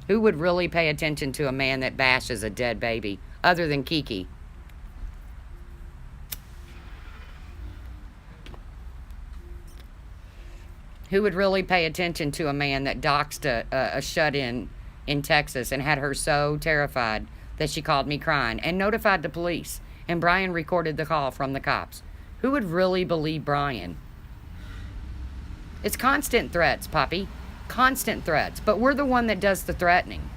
Who would really pay attention to a man that bashes a dead baby other than KeKe? Who would really pay attention to a man that doxed a shut-in in Texas and had her so terrified that she called me crying and notified the police, and Brian recorded the call from the cops? Who would really believe Brian? It's constant threats, Poppy. Constant threats. But we're the one that does the threatening.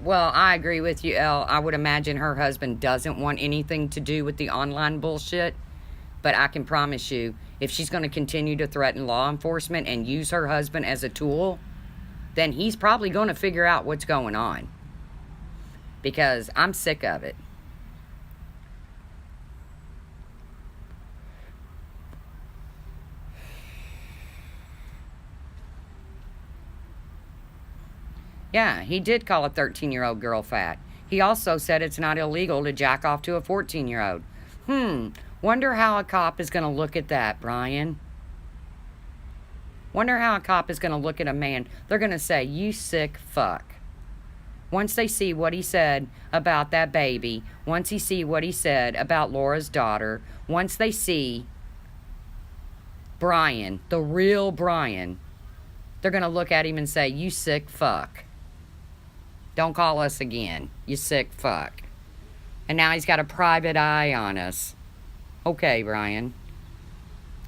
Well, I agree with you, Elle. I would imagine her husband doesn't want anything to do with the online bullshit. But I can promise you, if she's going to continue to threaten law enforcement and use her husband as a tool, then he's probably going to figure out what's going on. Because I'm sick of it. Yeah, he did call a 13-year-old girl fat. He also said it's not illegal to jack off to a 14-year-old. Wonder how a cop is going to look at that, Brian. Wonder how a cop is going to look at a man. They're going to say, you sick fuck. Once they see what he said about that baby, once he see what he said about Laura's daughter, once they see Brian, the real Brian, they're going to look at him and say, you sick fuck. Don't call us again, you sick fuck. And now he's got a private eye on us. Okay, Brian.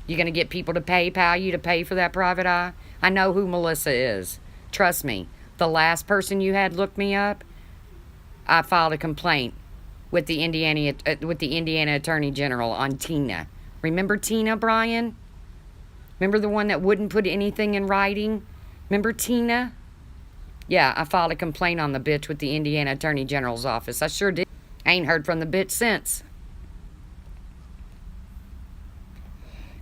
You gonna get people to PayPal you to pay for that private eye? I know who Melissa is. Trust me. The last person you had look me up, I filed a complaint with the Indiana Attorney General on Tina. Remember Tina, Brian? Remember the one that wouldn't put anything in writing? Remember Tina? Yeah, I filed a complaint on the bitch with the Indiana Attorney General's office. I sure did. I ain't heard from the bitch since.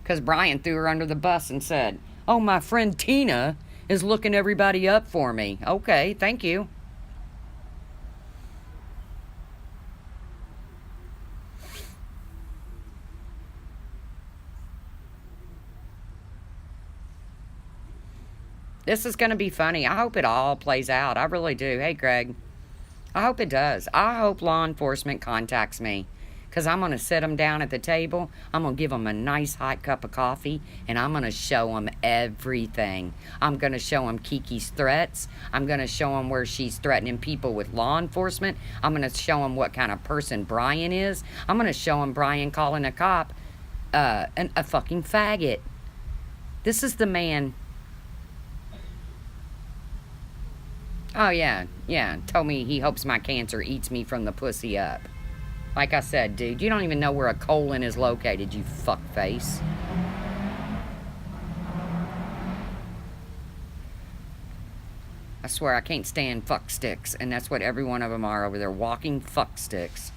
Because Brian threw her under the bus and said, oh, my friend Tina is looking everybody up for me. Okay, thank you. This is going to be funny. I hope it all plays out. I really do. Hey, Greg. I hope it does. I hope law enforcement contacts me. Because I'm going to sit them down at the table. I'm going to give them a nice hot cup of coffee. And I'm going to show them everything. I'm going to show them Kiki's threats. I'm going to show them where she's threatening people with law enforcement. I'm going to show them what kind of person Brian is. I'm going to show them Brian calling a cop a fucking faggot. This is the man. Oh, yeah. Told me he hopes my cancer eats me from the pussy up. Like I said, dude, you don't even know where a colon is located, you fuckface. I swear I can't stand fuck sticks, and that's what every one of them are over there, walking fuck sticks.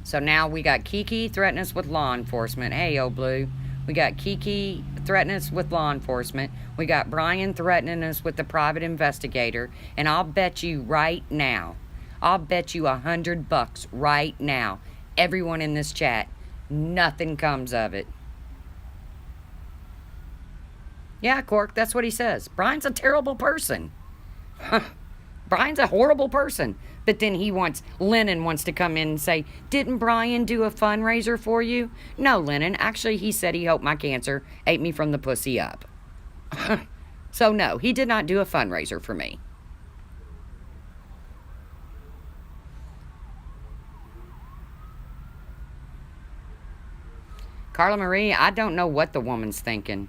So now we got KeKe threatening us with law enforcement. Hey, old blue. We got KeKe threatening us with law enforcement. We got Brian threatening us with the private investigator. And I'll bet you right now, I'll bet you $100 right now, everyone in this chat, nothing comes of it. Yeah, Cork, that's what he says. Brian's a terrible person. Brian's a horrible person. But then Lennon wants to come in and say, didn't Brian do a fundraiser for you? No, Lennon. Actually, he said he hoped my cancer ate me from the pussy up. So no, he did not do a fundraiser for me. Carla Marie, I don't know what the woman's thinking.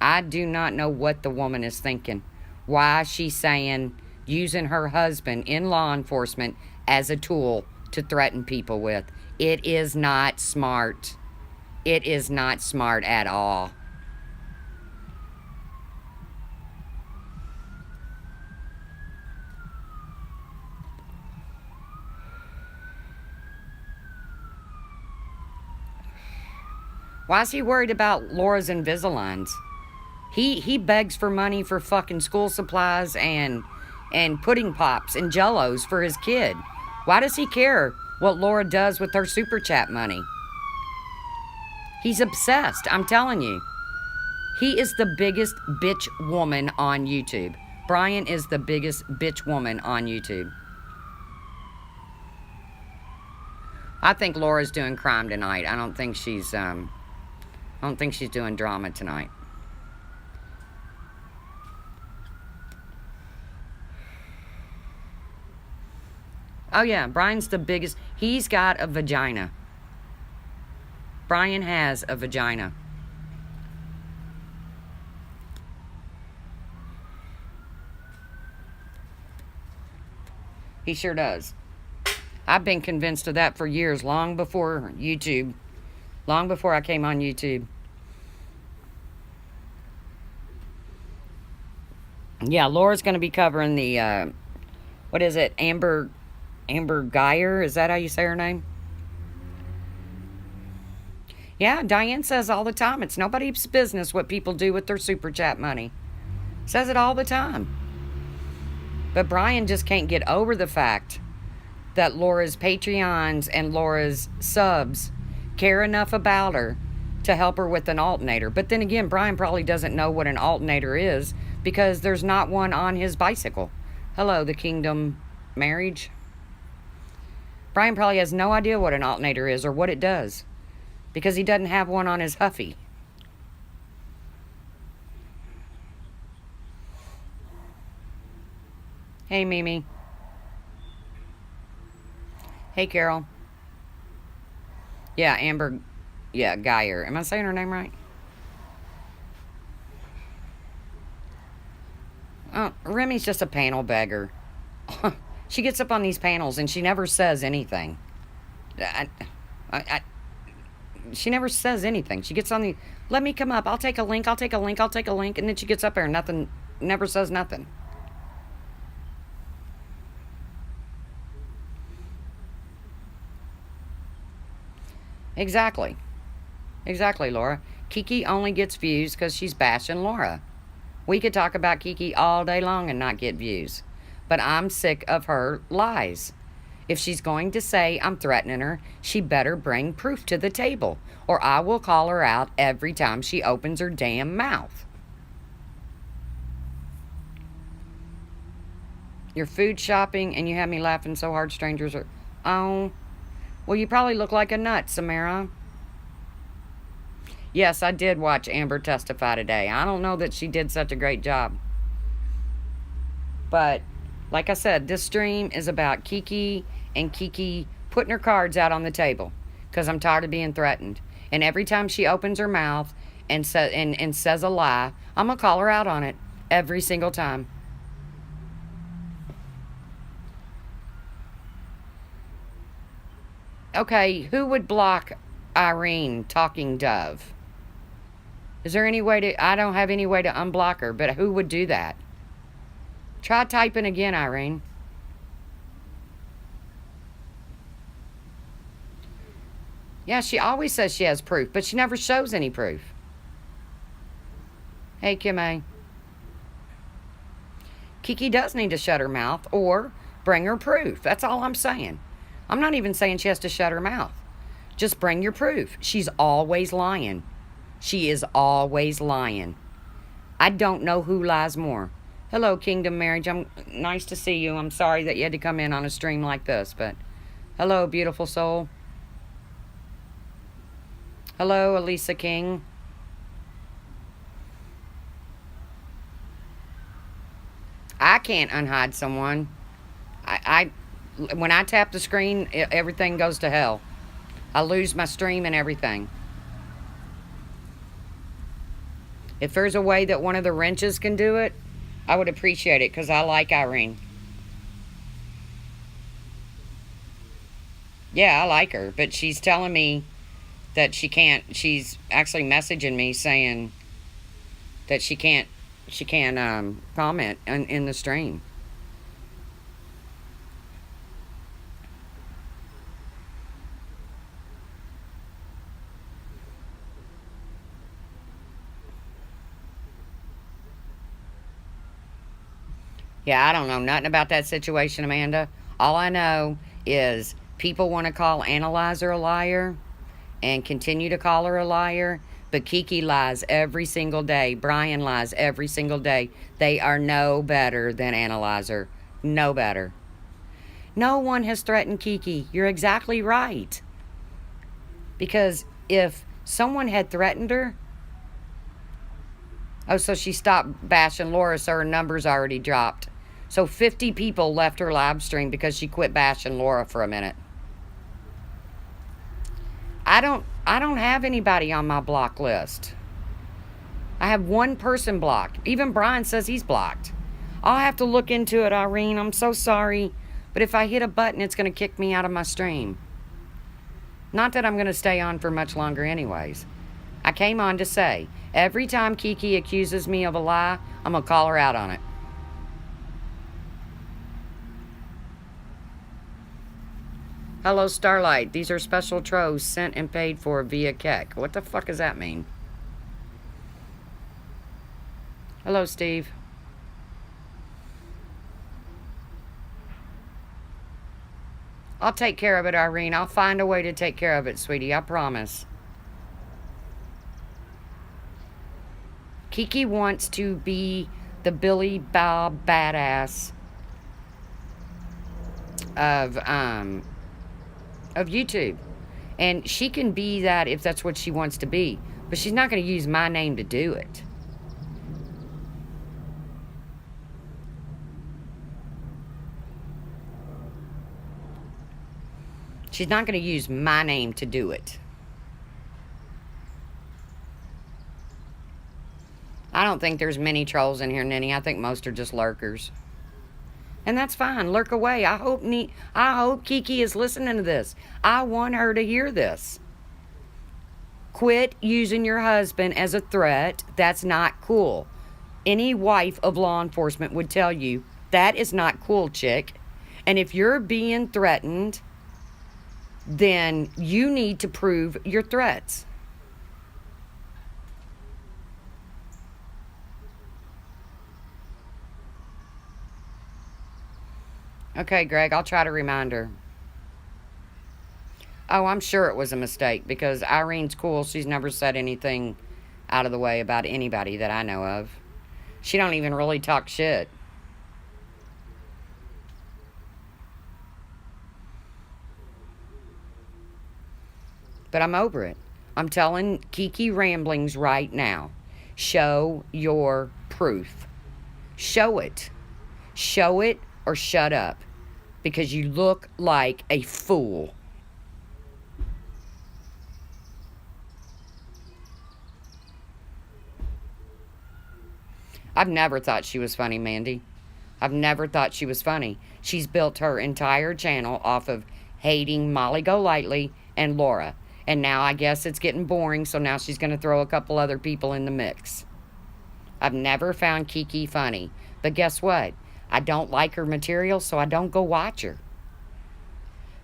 I do not know what the woman is thinking. Why she's saying using her husband in law enforcement as a tool to threaten people with. It is not smart. It is not smart at all. Why is he worried about Laura's Invisaligns? He begs for money for fucking school supplies and pudding pops and jellos for his kid. Why does he care what Laura does with her super chat money? He's obsessed, I'm telling you. He is the biggest bitch woman on YouTube. Brian is the biggest bitch woman on YouTube. I think Laura's doing crime tonight. I don't think she's doing drama tonight. Oh yeah, Brian's the biggest. He's got a vagina. Brian has a vagina. He sure does. I've been convinced of that for years, long before YouTube. Long before I came on YouTube. Yeah, Laura's going to be covering the, what is it, Amber Geyer? Is that how you say her name? Yeah, Diane says all the time, it's nobody's business what people do with their super chat money. Says it all the time. But Brian just can't get over the fact that Laura's Patreons and Laura's subs care enough about her to help her with an alternator. But then again, Brian probably doesn't know what an alternator is because there's not one on his bicycle. Hello, the Kingdom Marriage. Brian probably has no idea what an alternator is or what it does because he doesn't have one on his Huffy. Hey, Mimi. Hey, Carol. Yeah, Amber. Yeah, Geyer. Am I saying her name right? Remy's just a panel beggar. She gets up on these panels and she never says anything. She never says anything. She gets on the, let me come up. I'll take a link. I'll take a link. I'll take a link. And then she gets up there and nothing, never says nothing. Exactly. Exactly, Laura. Kiki only gets views because she's bashing Laura. We could talk about Kiki all day long and not get views. But I'm sick of her lies. If she's going to say I'm threatening her, she better bring proof to the table, or I will call her out every time she opens her damn mouth. You're food shopping and you have me laughing so hard strangers are... Oh, well, you probably look like a nut, Samara. Yes, I did watch Amber testify today. I don't know that she did such a great job. But, like I said, this stream is about Kiki and Kiki putting her cards out on the table. Because I'm tired of being threatened. And every time she opens her mouth and says a lie, I'm going to call her out on it. Every single time. Okay, who would block Irene Talking Dove? Is there any way to... I don't have any way to unblock her, but who would do that? Try typing again, Irene. Yeah, she always says she has proof, but she never shows any proof. Hey, Kim A. Kiki does need to shut her mouth or bring her proof. That's all I'm saying. I'm not even saying she has to shut her mouth. Just bring your proof. She's always lying. She is always lying. I don't know who lies more. Hello, Kingdom Marriage. Nice to see you. I'm sorry that you had to come in on a stream like this, but hello, beautiful soul. Hello, Elisa King. can't unhide someone. When I tap the screen, everything goes to hell. I lose my stream and everything. If there's a way that one of the wrenches can do it, I would appreciate it because I like Irene. Yeah, I like her, but she's telling me that she can't. She's actually messaging me saying that she can't comment in the stream. Yeah, I don't know nothing about that situation, Amanda. All I know is people want to call Analyzer a liar and continue to call her a liar, but KeKe lies every single day. Brian lies every single day. They are no better than Analyzer. No better. No one has threatened KeKe. You're exactly right. Because if someone had threatened her... Oh, so she stopped bashing Laura, so her numbers already dropped. So 50 people left her live stream because she quit bashing Laura for a minute. I don't have anybody on my block list. I have one person blocked. Even Brian says he's blocked. I'll have to look into it, Irene. I'm so sorry. But if I hit a button, it's going to kick me out of my stream. Not that I'm going to stay on for much longer anyways. I came on to say, every time KeKe accuses me of a lie, I'm going to call her out on it. Hello, Starlight. These are special tros sent and paid for via KeKe. What the fuck does that mean? Hello, Steve. I'll take care of it, Irene. I'll find a way to take care of it, sweetie. I promise. KeKe wants to be the Billy Bob badass of YouTube. And she can be that if that's what she wants to be. But she's not going to use my name to do it. She's not going to use my name to do it. I don't think there's many trolls in here, Ninny. I think most are just lurkers. And that's fine. Lurk away. I hope KeKe is listening to this. I want her to hear this. Quit using your husband as a threat. That's not cool. Any wife of law enforcement would tell you that is not cool, chick. And if you're being threatened, then you need to prove your threats. Okay, Greg, I'll try to remind her. Oh, I'm sure it was a mistake because Irene's cool. She's never said anything out of the way about anybody that I know of. She don't even really talk shit. But I'm over it. I'm telling KeKe Ramblings right now. Show your proof. Show it. Show it or shut up. Because you look like a fool. I've never thought she was funny, Mandy. I've never thought she was funny. She's built her entire channel off of hating Molly Golightly and Laura. And now I guess it's getting boring, so now she's going to throw a couple other people in the mix. I've never found KeKe funny. But guess what? I don't like her material, so I don't go watch her.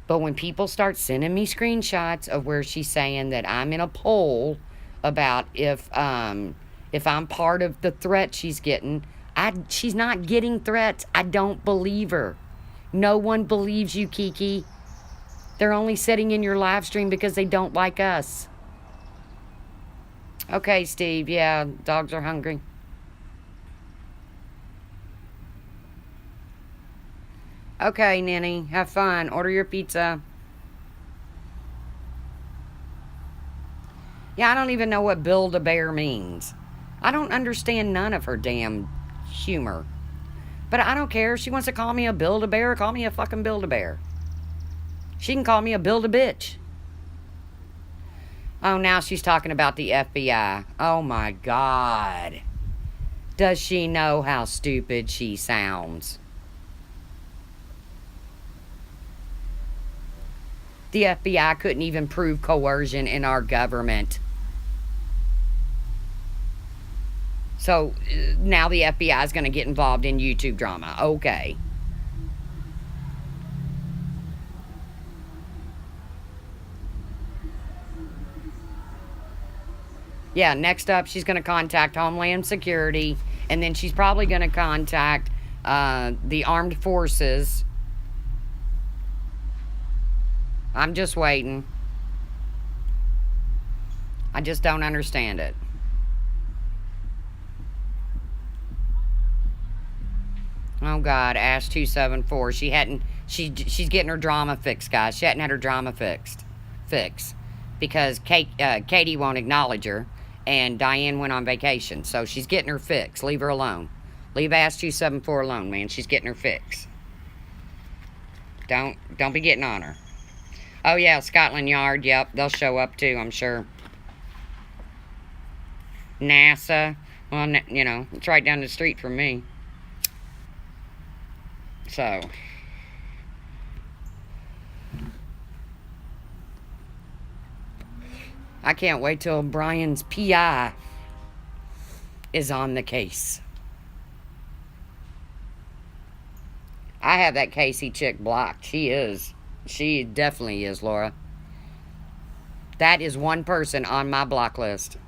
But when people start sending me screenshots of where she's saying that I'm in a poll about if I'm part of the threat she's getting, she's not getting threats. I don't believe her. No one believes you, KeKe. They're only sitting in your live stream because they don't like us. Okay, Steve. Yeah, dogs are hungry. Okay, Ninny. Have fun. Order your pizza. Yeah, I don't even know what Build-A-Bear means. I don't understand none of her damn humor. But I don't care. If she wants to call me a Build-A-Bear, call me a fucking Build-A-Bear. She can call me a Build-A-Bitch. Oh, now she's talking about the FBI. Oh, my God. Does she know how stupid she sounds? The FBI couldn't even prove coercion in our government. So now the FBI is going to get involved in YouTube drama. Okay. Yeah, next up, she's going to contact Homeland Security, and then she's probably going to contact the armed forces. I'm just waiting. I just don't understand it. Oh God, Ash 274. She's getting her drama fixed, guys. She hadn't had her drama fixed because Katie won't acknowledge her, and Diane went on vacation, so she's getting her fix. Leave her alone. Leave Ash 274 alone, man. She's getting her fix. Don't be getting on her. Oh yeah, Scotland Yard. Yep, they'll show up too, I'm sure. NASA. Well, you know, it's right down the street from me. So, I can't wait till Brian's PI is on the case. I have that Casey chick blocked. She definitely is, Laura. That is one person on my block list.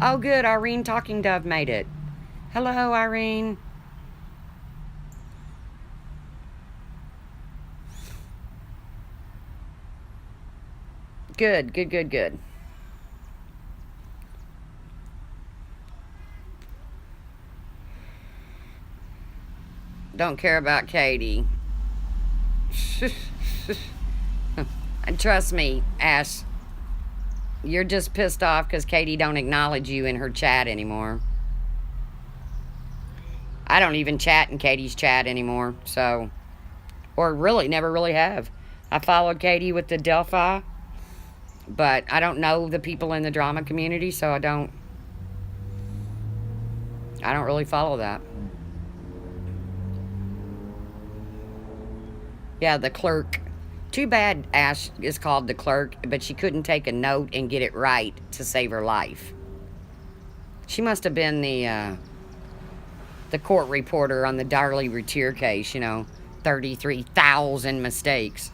Oh, good. Irene Talking Dove made it. Hello, Irene. Good. Don't care about Katie. And trust me, Ash, you're just pissed off because Katie don't acknowledge you in her chat anymore. I don't even chat in Katie's chat anymore, so... Or really, never really have. I followed Katie with the Delphi, but I don't know the people in the drama community, so I don't really follow that. Yeah, the clerk. Too bad Ash is called the clerk, but she couldn't take a note and get it right to save her life. She must have been the court reporter on the Darley Routier case, you know, 33,000 mistakes.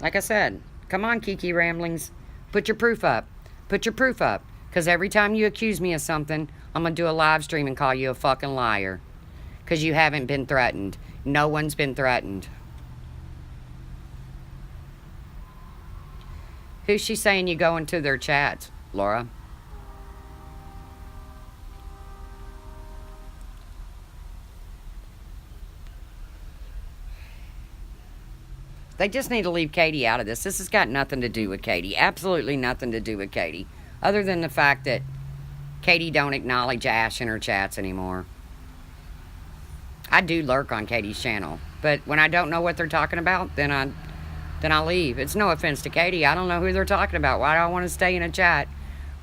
Like I said, come on, KeKe Ramblings. Put your proof up. Put your proof up. Because every time you accuse me of something, I'm going to do a live stream and call you a fucking liar. Because you haven't been threatened. No one's been threatened. Who's she saying you go into their chats, Laura? They just need to leave Katie out of this. This has got nothing to do with Katie. Absolutely nothing to do with Katie. Other than the fact that Katie don't acknowledge Ash in her chats anymore. I do lurk on Katie's channel. But when I don't know what they're talking about, then I leave. It's no offense to Katie. I don't know who they're talking about. Why do I want to stay in a chat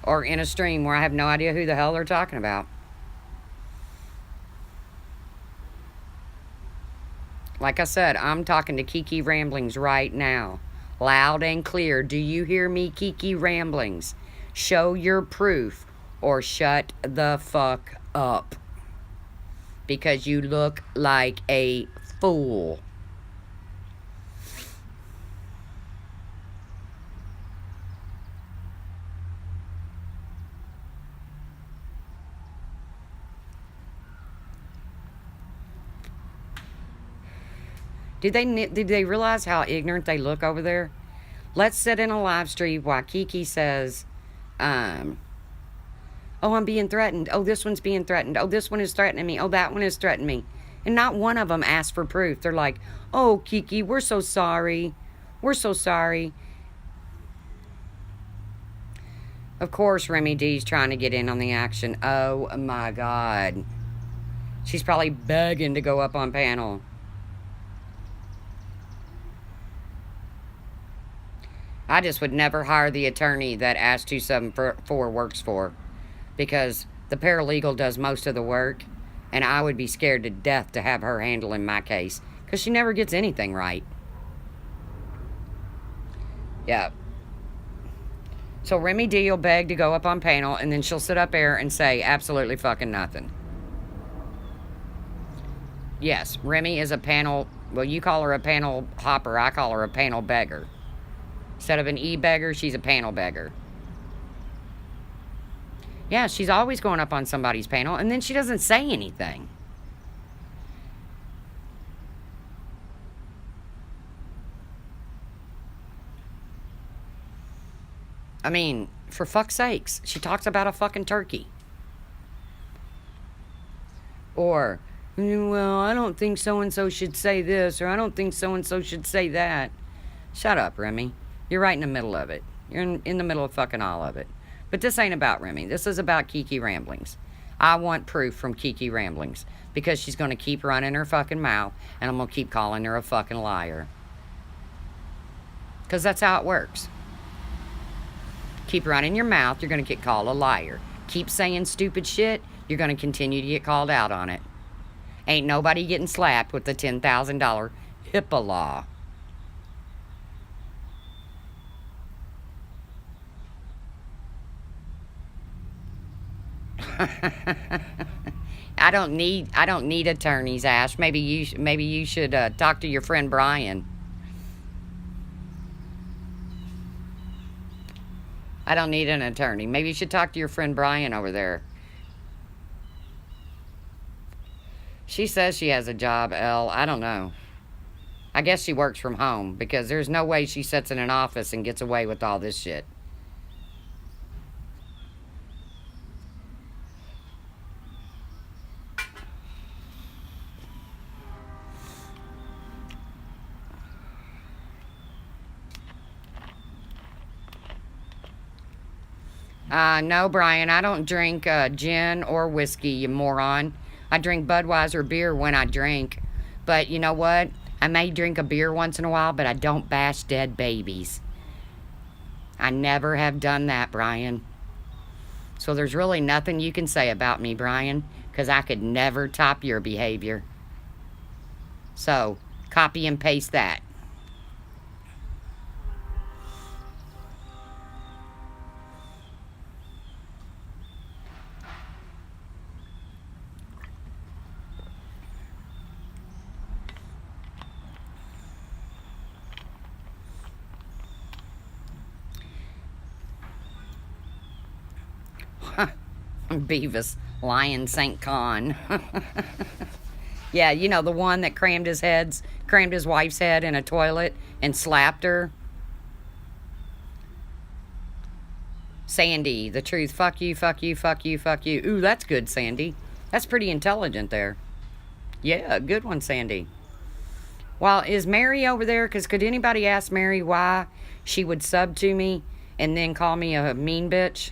or in a stream where I have no idea who the hell they're talking about? Like I said, I'm talking to KeKe Ramblings right now. Loud and clear. Do you hear me, KeKe Ramblings? Show your proof or shut the fuck up. Because you look like a fool. Did they realize how ignorant they look over there? Let's sit in a live stream while KeKe says, oh, I'm being threatened. Oh, this one's being threatened. Oh, this one is threatening me. Oh, that one is threatening me. And not one of them asked for proof. They're like, oh, Kiki, we're so sorry. We're so sorry. Of course, Remy D's trying to get in on the action. Oh, my God. She's probably begging to go up on panel. I just would never hire the attorney that Ash 274 works for, because the paralegal does most of the work, and I would be scared to death to have her handling my case, because she never gets anything right. Yeah. So Remy D will beg to go up on panel, and then she'll sit up there and say absolutely fucking nothing. Yes, Remy is a panel, well, you call her a panel hopper, I call her a panel beggar. Instead of an e-beggar, she's a panel beggar. Yeah, she's always going up on somebody's panel, and then she doesn't say anything. I mean, for fuck's sakes, she talks about a fucking turkey. Or, well, I don't think so-and-so should say this, or I don't think so-and-so should say that. Shut up, Remy. You're right in the middle of it. You're in the middle of fucking all of it. But this ain't about Remy. This is about KeKe Ramblings. I want proof from KeKe Ramblings, because she's going to keep running her fucking mouth, and I'm going to keep calling her a fucking liar. Because that's how it works. Keep running your mouth, you're going to get called a liar. Keep saying stupid shit, you're going to continue to get called out on it. Ain't nobody getting slapped with the $10,000 HIPAA law. I don't need attorneys, Ash. Maybe you should talk to your friend Brian. I don't need an attorney. Maybe you should talk to your friend Brian over there. She says she has a job, Elle. I don't know. I guess she works from home, because there's no way she sits in an office and gets away with all this shit. No, Brian, I don't drink gin or whiskey, you moron. I drink Budweiser beer when I drink. But you know what? I may drink a beer once in a while, but I don't bash dead babies. I never have done that, Brian. So there's really nothing you can say about me, Brian, because I could never top your behavior. So, copy and paste that. Beavis, Lion St. Con. Yeah, you know, the one that crammed his wife's head in a toilet and slapped her. Sandy, the truth. Fuck you, fuck you, fuck you, fuck you. Ooh, that's good, Sandy. That's pretty intelligent there. Yeah, good one, Sandy. Well, is Mary over there? Because could anybody ask Mary why she would sub to me and then call me a mean bitch?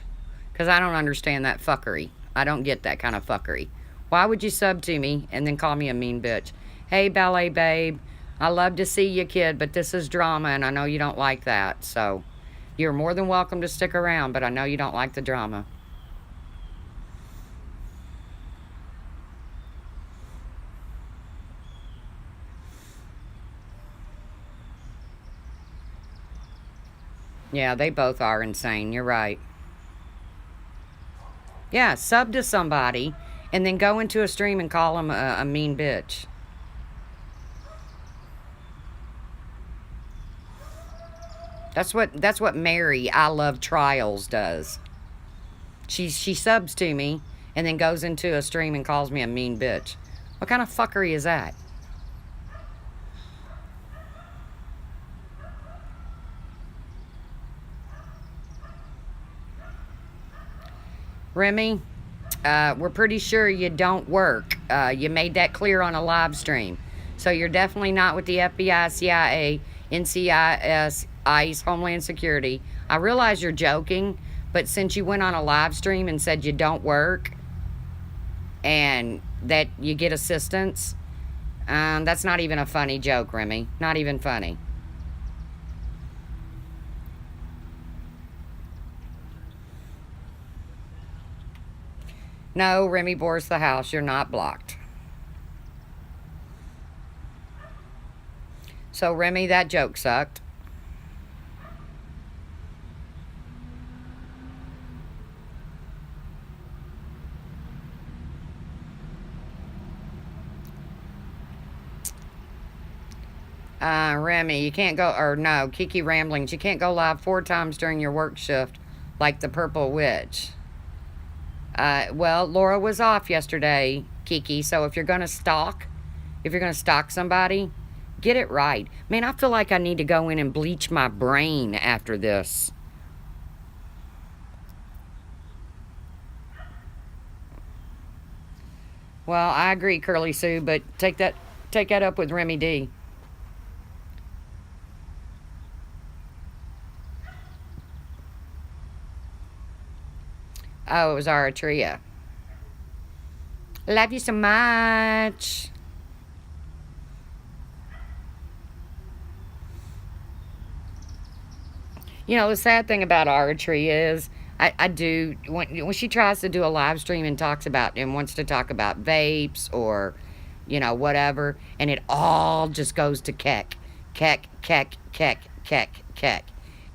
Because I don't understand that fuckery. I don't get that kind of fuckery. Why would you sub to me and then call me a mean bitch? Hey, ballet babe. I love to see you, kid, but this is drama, and I know you don't like that. So, you're more than welcome to stick around, but I know you don't like the drama. Yeah, they both are insane. You're right. Yeah, sub to somebody and then go into a stream and call them a mean bitch. That's what Mary, I Love Trials, does. She subs to me and then goes into a stream and calls me a mean bitch. What kind of fuckery is that? Remy, we're pretty sure you don't work You made that clear on a live stream. So you're definitely not with the FBI, CIA, NCIS, ICE, Homeland Security. I realize you're joking, but since you went on a live stream and said you don't work and that you get assistance, that's not even a funny joke, Remy. Not even funny. No, Remy Boris the house. You're not blocked. So, Remy, that joke sucked. Remy, you can't go, or no, Kiki Ramblings, you can't go live 4 times during your work shift like the Purple Witch. Well, Laura was off yesterday, Kiki, so if you're going to stalk somebody, get it right. Man, I feel like I need to go in and bleach my brain after this. Well, I agree, Curly Sue, but take that up with Remy D. Oh, it was Aratria. Love you so much. You know, the sad thing about Aratria is I do, when she tries to do a live stream and talks about, and wants to talk about vapes or, you know, whatever, and it all just goes to KeKe. KeKe, KeKe, KeKe, KeKe, KeKe.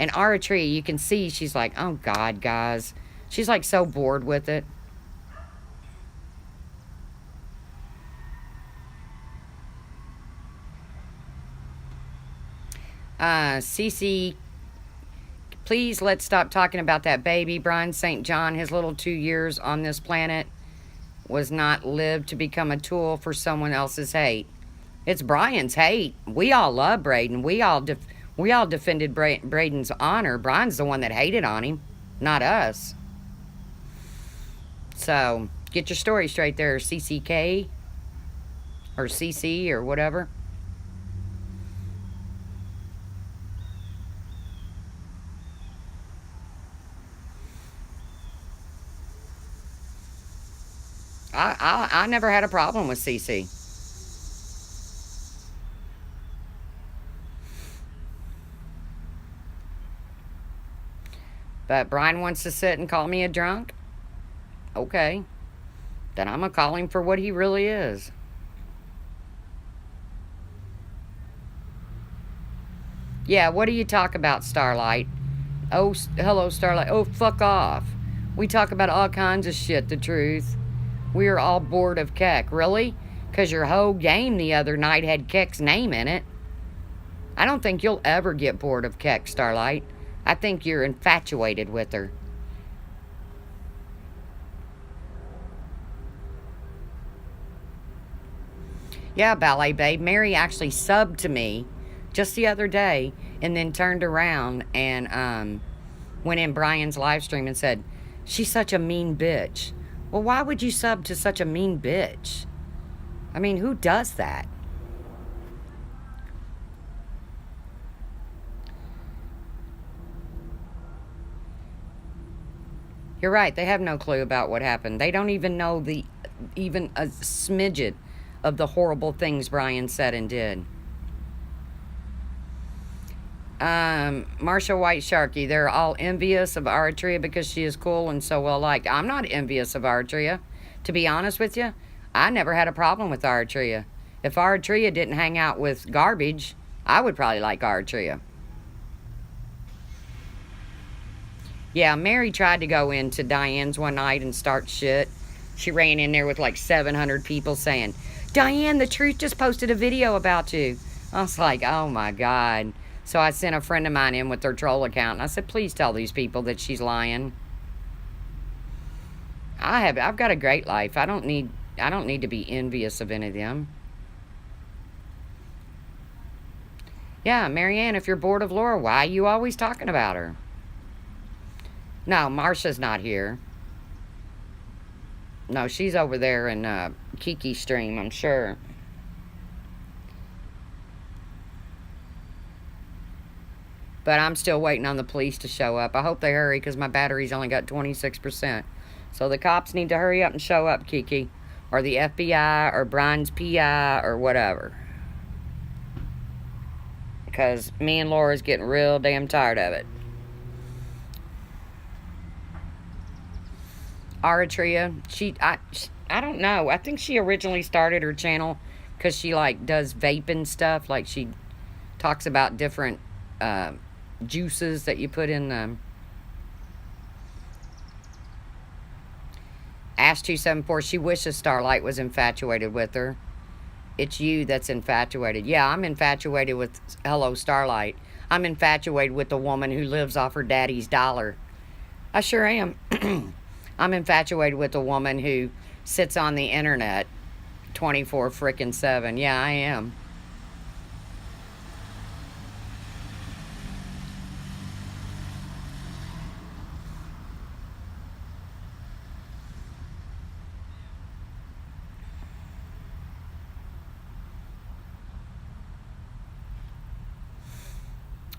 And Aratria, you can see she's like, oh God, guys. She's like so bored with it. Cece, please let's stop talking about that baby. Brian St. John, his little 2 years on this planet was not lived to become a tool for someone else's hate. It's Brian's hate. We all love Braden. We all defended Braden's honor. Brian's the one that hated on him, not us. So, get your story straight there, CCK, or CC, or whatever. I never had a problem with CC. But Brian wants to sit and call me a drunk? Okay, then I'm going to call him for what he really is. Yeah, what do you talk about, Starlight? Oh, hello, Starlight. Oh, fuck off. We talk about all kinds of shit, the truth. We are all bored of KeKe. Really? Because your whole game the other night had KeKe's name in it. I don't think you'll ever get bored of KeKe, Starlight. I think you're infatuated with her. Yeah, Ballet Babe. Mary actually subbed to me just the other day and then turned around and went in Brian's live stream and said, she's such a mean bitch. Well, why would you sub to such a mean bitch? I mean, who does that? You're right. They have no clue about what happened. They don't even know even a smidget of the horrible things Brian said and did. Marsha White Sharky, they're all envious of Aratria because she is cool and so well liked. I'm not envious of Aratria. To be honest with you, I never had a problem with Aratria. If Aratria didn't hang out with garbage, I would probably like Aratria. Yeah, Mary tried to go into Diane's one night and start shit. She ran in there with like 700 people saying, Diane, the truth just posted a video about you. I was like, oh my God. So I sent a friend of mine in with their troll account, and I said, please tell these people that she's lying. I've got a great life. I don't need to be envious of any of them. Yeah, Marianne, if you're bored of Laura, why are you always talking about her? No, Marsha's not here. No, she's over there in Kiki stream, I'm sure. But I'm still waiting on the police to show up. I hope they hurry because my battery's only got 26%. So the cops need to hurry up and show up, Kiki. Or the FBI or Brian's PI or whatever. Because me and Laura's getting real damn tired of it. Aratria, I don't know. I think she originally started her channel because she like does vaping stuff. Like she talks about different juices that you put in them. Ash274, she wishes Starlight was infatuated with her. It's you that's infatuated. Yeah, I'm infatuated with Hello Starlight. I'm infatuated with the woman who lives off her daddy's dollar. I sure am. I'm infatuated with the woman who sits on the internet 24 frickin' 7. Yeah, I am.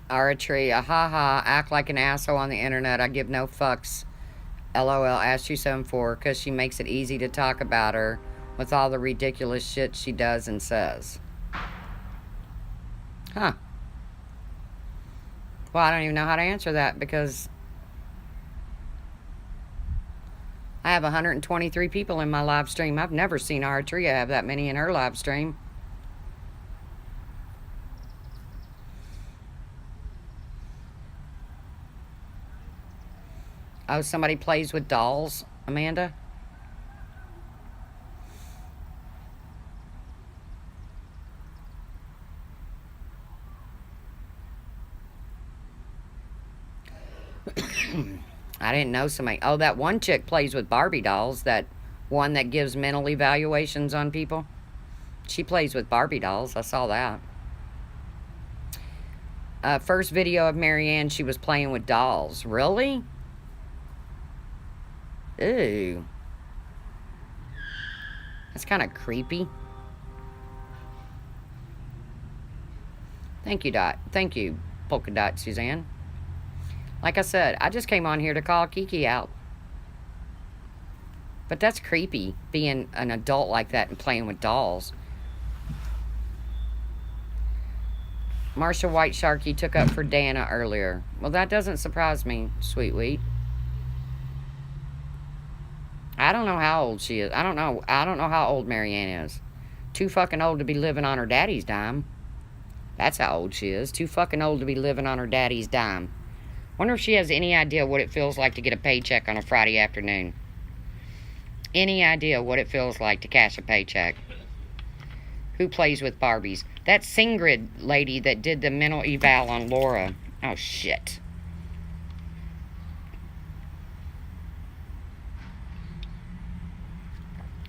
Aratria, haha, act like an asshole on the internet. I give no fucks. LOL, Ash274, because she makes it easy to talk about her with all the ridiculous shit she does and says. Huh. Well, I don't even know how to answer that because I have 123 people in my live stream. I've never seen Aratria have that many in her live stream. Oh, somebody plays with dolls, Amanda? I didn't know somebody. Oh, that one chick plays with Barbie dolls. That one that gives mental evaluations on people. She plays with Barbie dolls. I saw that. First video of Marianne, she was playing with dolls. Really? Ooh. That's kind of creepy. Thank you, Dot. Thank you, Polka Dot Suzanne. Like I said, I just came on here to call Kiki out. But that's creepy, being an adult like that and playing with dolls. Marsha White Sharky took up for Dana earlier. Well, that doesn't surprise me, Sweet Wheat. I don't know how old she is. I don't know how old Marianne is. Too fucking old to be living on her daddy's dime. That's how old she is. Too fucking old to be living on her daddy's dime. Wonder if she has any idea what it feels like to get a paycheck on a Friday afternoon. Any idea what it feels like to cash a paycheck? Who plays with Barbies? That Singrid lady that did the mental eval on Laura. Oh, shit.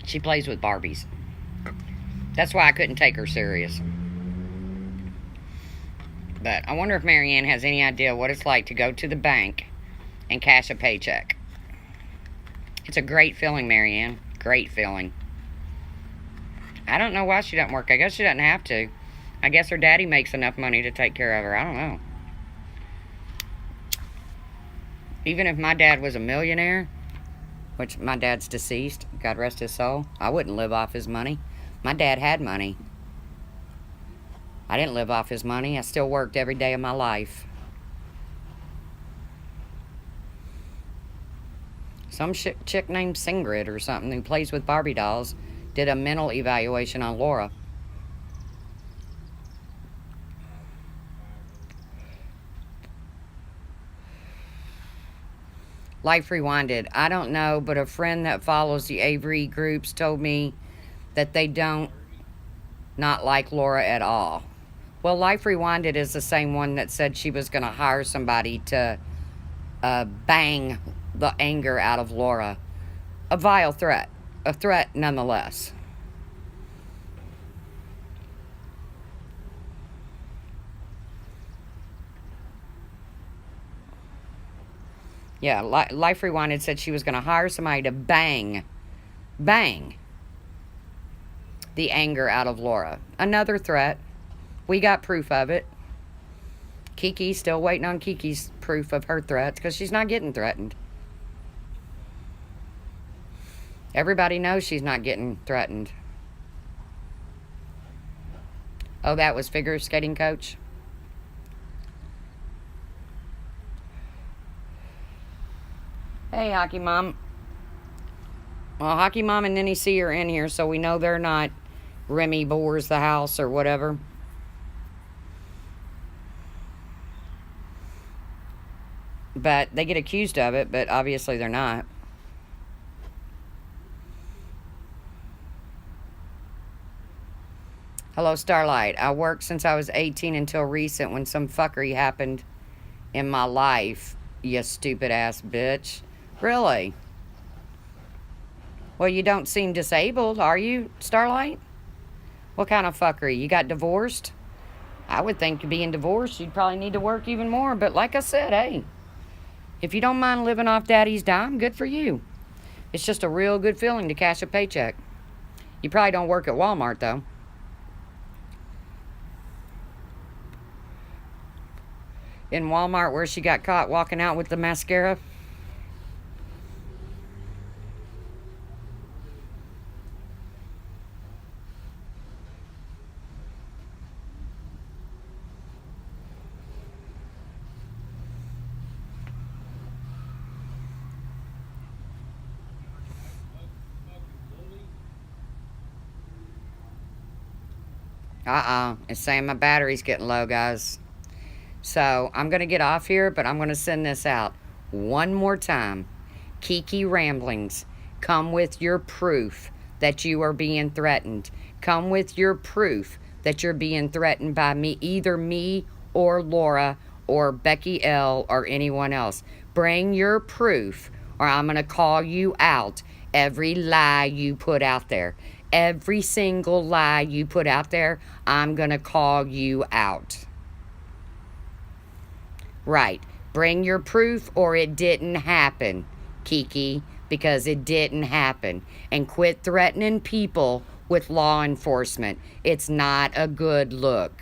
She plays with Barbies. That's why I couldn't take her serious. But I wonder if Marianne has any idea what it's like to go to the bank and cash a paycheck. It's a great feeling, Marianne. Great feeling. I don't know why she doesn't work. I guess she doesn't have to. I guess her daddy makes enough money to take care of her. I don't know. Even if my dad was a millionaire, which my dad's deceased, God rest his soul, I wouldn't live off his money. My dad had money. I didn't live off his money. I still worked every day of my life. Some chick named Singrid or something who plays with Barbie dolls did a mental evaluation on Laura. Life Rewinded. I don't know, but a friend that follows the Avery groups told me that they don't not like Laura at all. Well, Life Rewinded is the same one that said she was going to hire somebody to bang the anger out of Laura. A vile threat. A threat nonetheless. Yeah, Life Rewinded said she was going to hire somebody to bang Bang. The anger out of Laura. Another threat. We got proof of it. Kiki, still waiting on Kiki's proof of her threats because she's not getting threatened. Everybody knows she's not getting threatened. Oh, that was figure skating coach? Hey, Hockey Mom. Well, Hockey Mom and Nenny C are in here, so we know they're not Remy bores the house or whatever. But they get accused of it, but obviously they're not. Hello, Starlight. I worked since I was 18 until recent when some fuckery happened in my life, you stupid ass bitch. Really? Well, you don't seem disabled, are you, Starlight? What kind of fuckery? You got divorced? I would think being divorced, you'd probably need to work even more. But like I said, hey, if you don't mind living off daddy's dime, good for you. It's just a real good feeling to cash a paycheck. You probably don't work at Walmart, though. In Walmart where she got caught walking out with the mascara. It's saying my battery's getting low, guys. So, I'm going to get off here, but I'm going to send this out one more time. KeKe Ramblings, come with your proof that you are being threatened. Come with your proof that you're being threatened by me, either me or Laura or Becky L or anyone else. Bring your proof or I'm going to call you out every lie you put out there. Every single lie you put out there, I'm going to call you out. Right. Bring your proof or it didn't happen, KeKe, because it didn't happen. And quit threatening people with law enforcement. It's not a good look.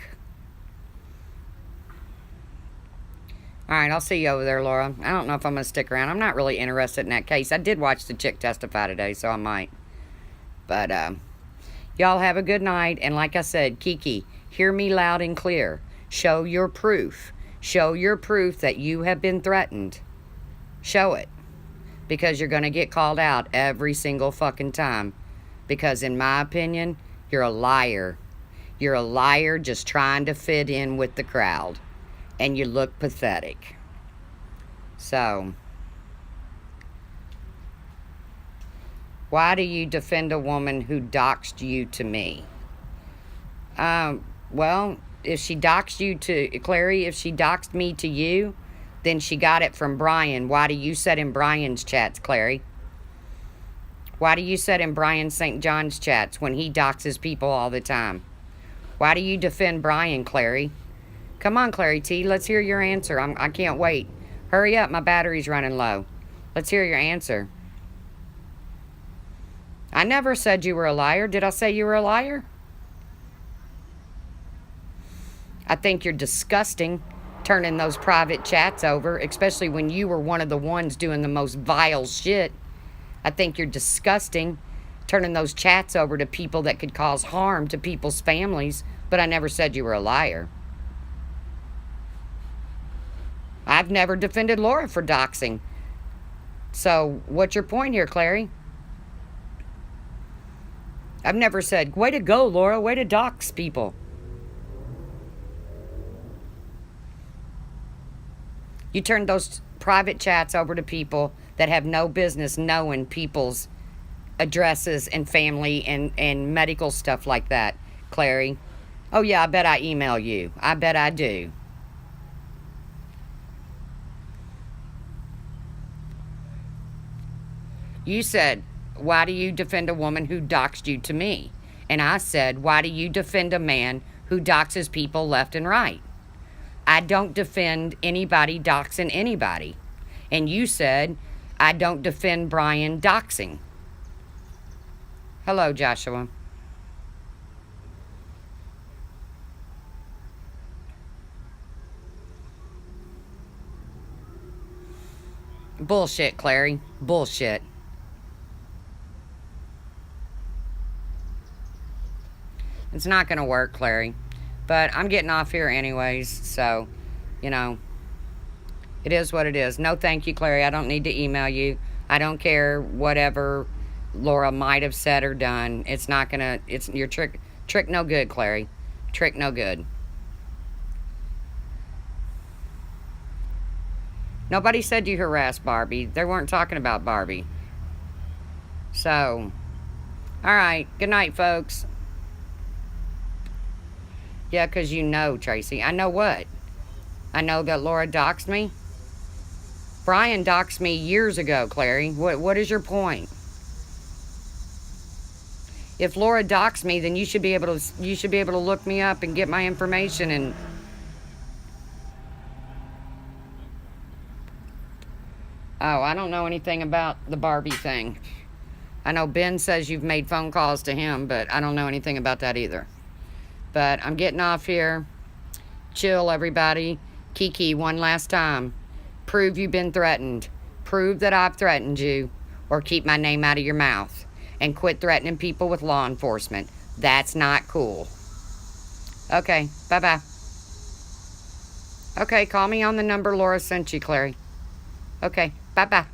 All right, I'll see you over there, Laura. I don't know if I'm going to stick around. I'm not really interested in that case. I did watch the chick testify today, so I might. But, y'all have a good night. And like I said, KeKe, hear me loud and clear. Show your proof. Show your proof that you have been threatened. Show it. Because you're going to get called out every single fucking time. Because in my opinion, you're a liar. You're a liar just trying to fit in with the crowd. And you look pathetic. So, why do you defend a woman who doxed you to me? Well, if she doxed you to Clary, if she doxed me to you, then she got it from Brian. Why do you sit in Brian's chats, Clary? Why do you sit in Brian St. John's chats when he doxes people all the time? Why do you defend Brian, Clary? Come on, Clary T, let's hear your answer. I can't wait. Hurry up, my battery's running low. Let's hear your answer. I never said you were a liar. Did I say you were a liar? I think you're disgusting turning those private chats over, especially when you were one of the ones doing the most vile shit. I think you're disgusting turning those chats over to people that could cause harm to people's families, but I never said you were a liar. I've never defended Laura for doxing. So, what's your point here, Clary? I've never said, way to go, Laura, way to dox people. You turned those private chats over to people that have no business knowing people's addresses and family and medical stuff like that, Clary. Oh, yeah, I bet I email you. I bet I do. You said, why do you defend a woman who doxed you to me? And I said, why do you defend a man who doxes people left and right? I don't defend anybody doxing anybody. And you said, I don't defend Brian doxing. Hello, Joshua. Bullshit, Clary. Bullshit. It's not going to work, Clary. But I'm getting off here anyways, so, you know, it is what it is. No, thank you, Clary. I don't need to email you. I don't care whatever Laura might have said or done. It's not going to, it's your trick no good, Clary. Trick no good. Nobody said you harassed Barbie. They weren't talking about Barbie. So, all right. Good night, folks. Yeah, because you know, Tracy. I know what? I know that Laura doxed me. Brian doxed me years ago, Clary. What is your point? If Laura doxed me, then you should be able to look me up and get my information and oh, I don't know anything about the Barbie thing. I know Ben says you've made phone calls to him, but I don't know anything about that either. But I'm getting off here. Chill, everybody. KeKe, one last time. Prove you've been threatened. Prove that I've threatened you, or keep my name out of your mouth. And quit threatening people with law enforcement. That's not cool. Okay, bye-bye. Okay, call me on the number Laura sent you, Clary. Okay, bye-bye.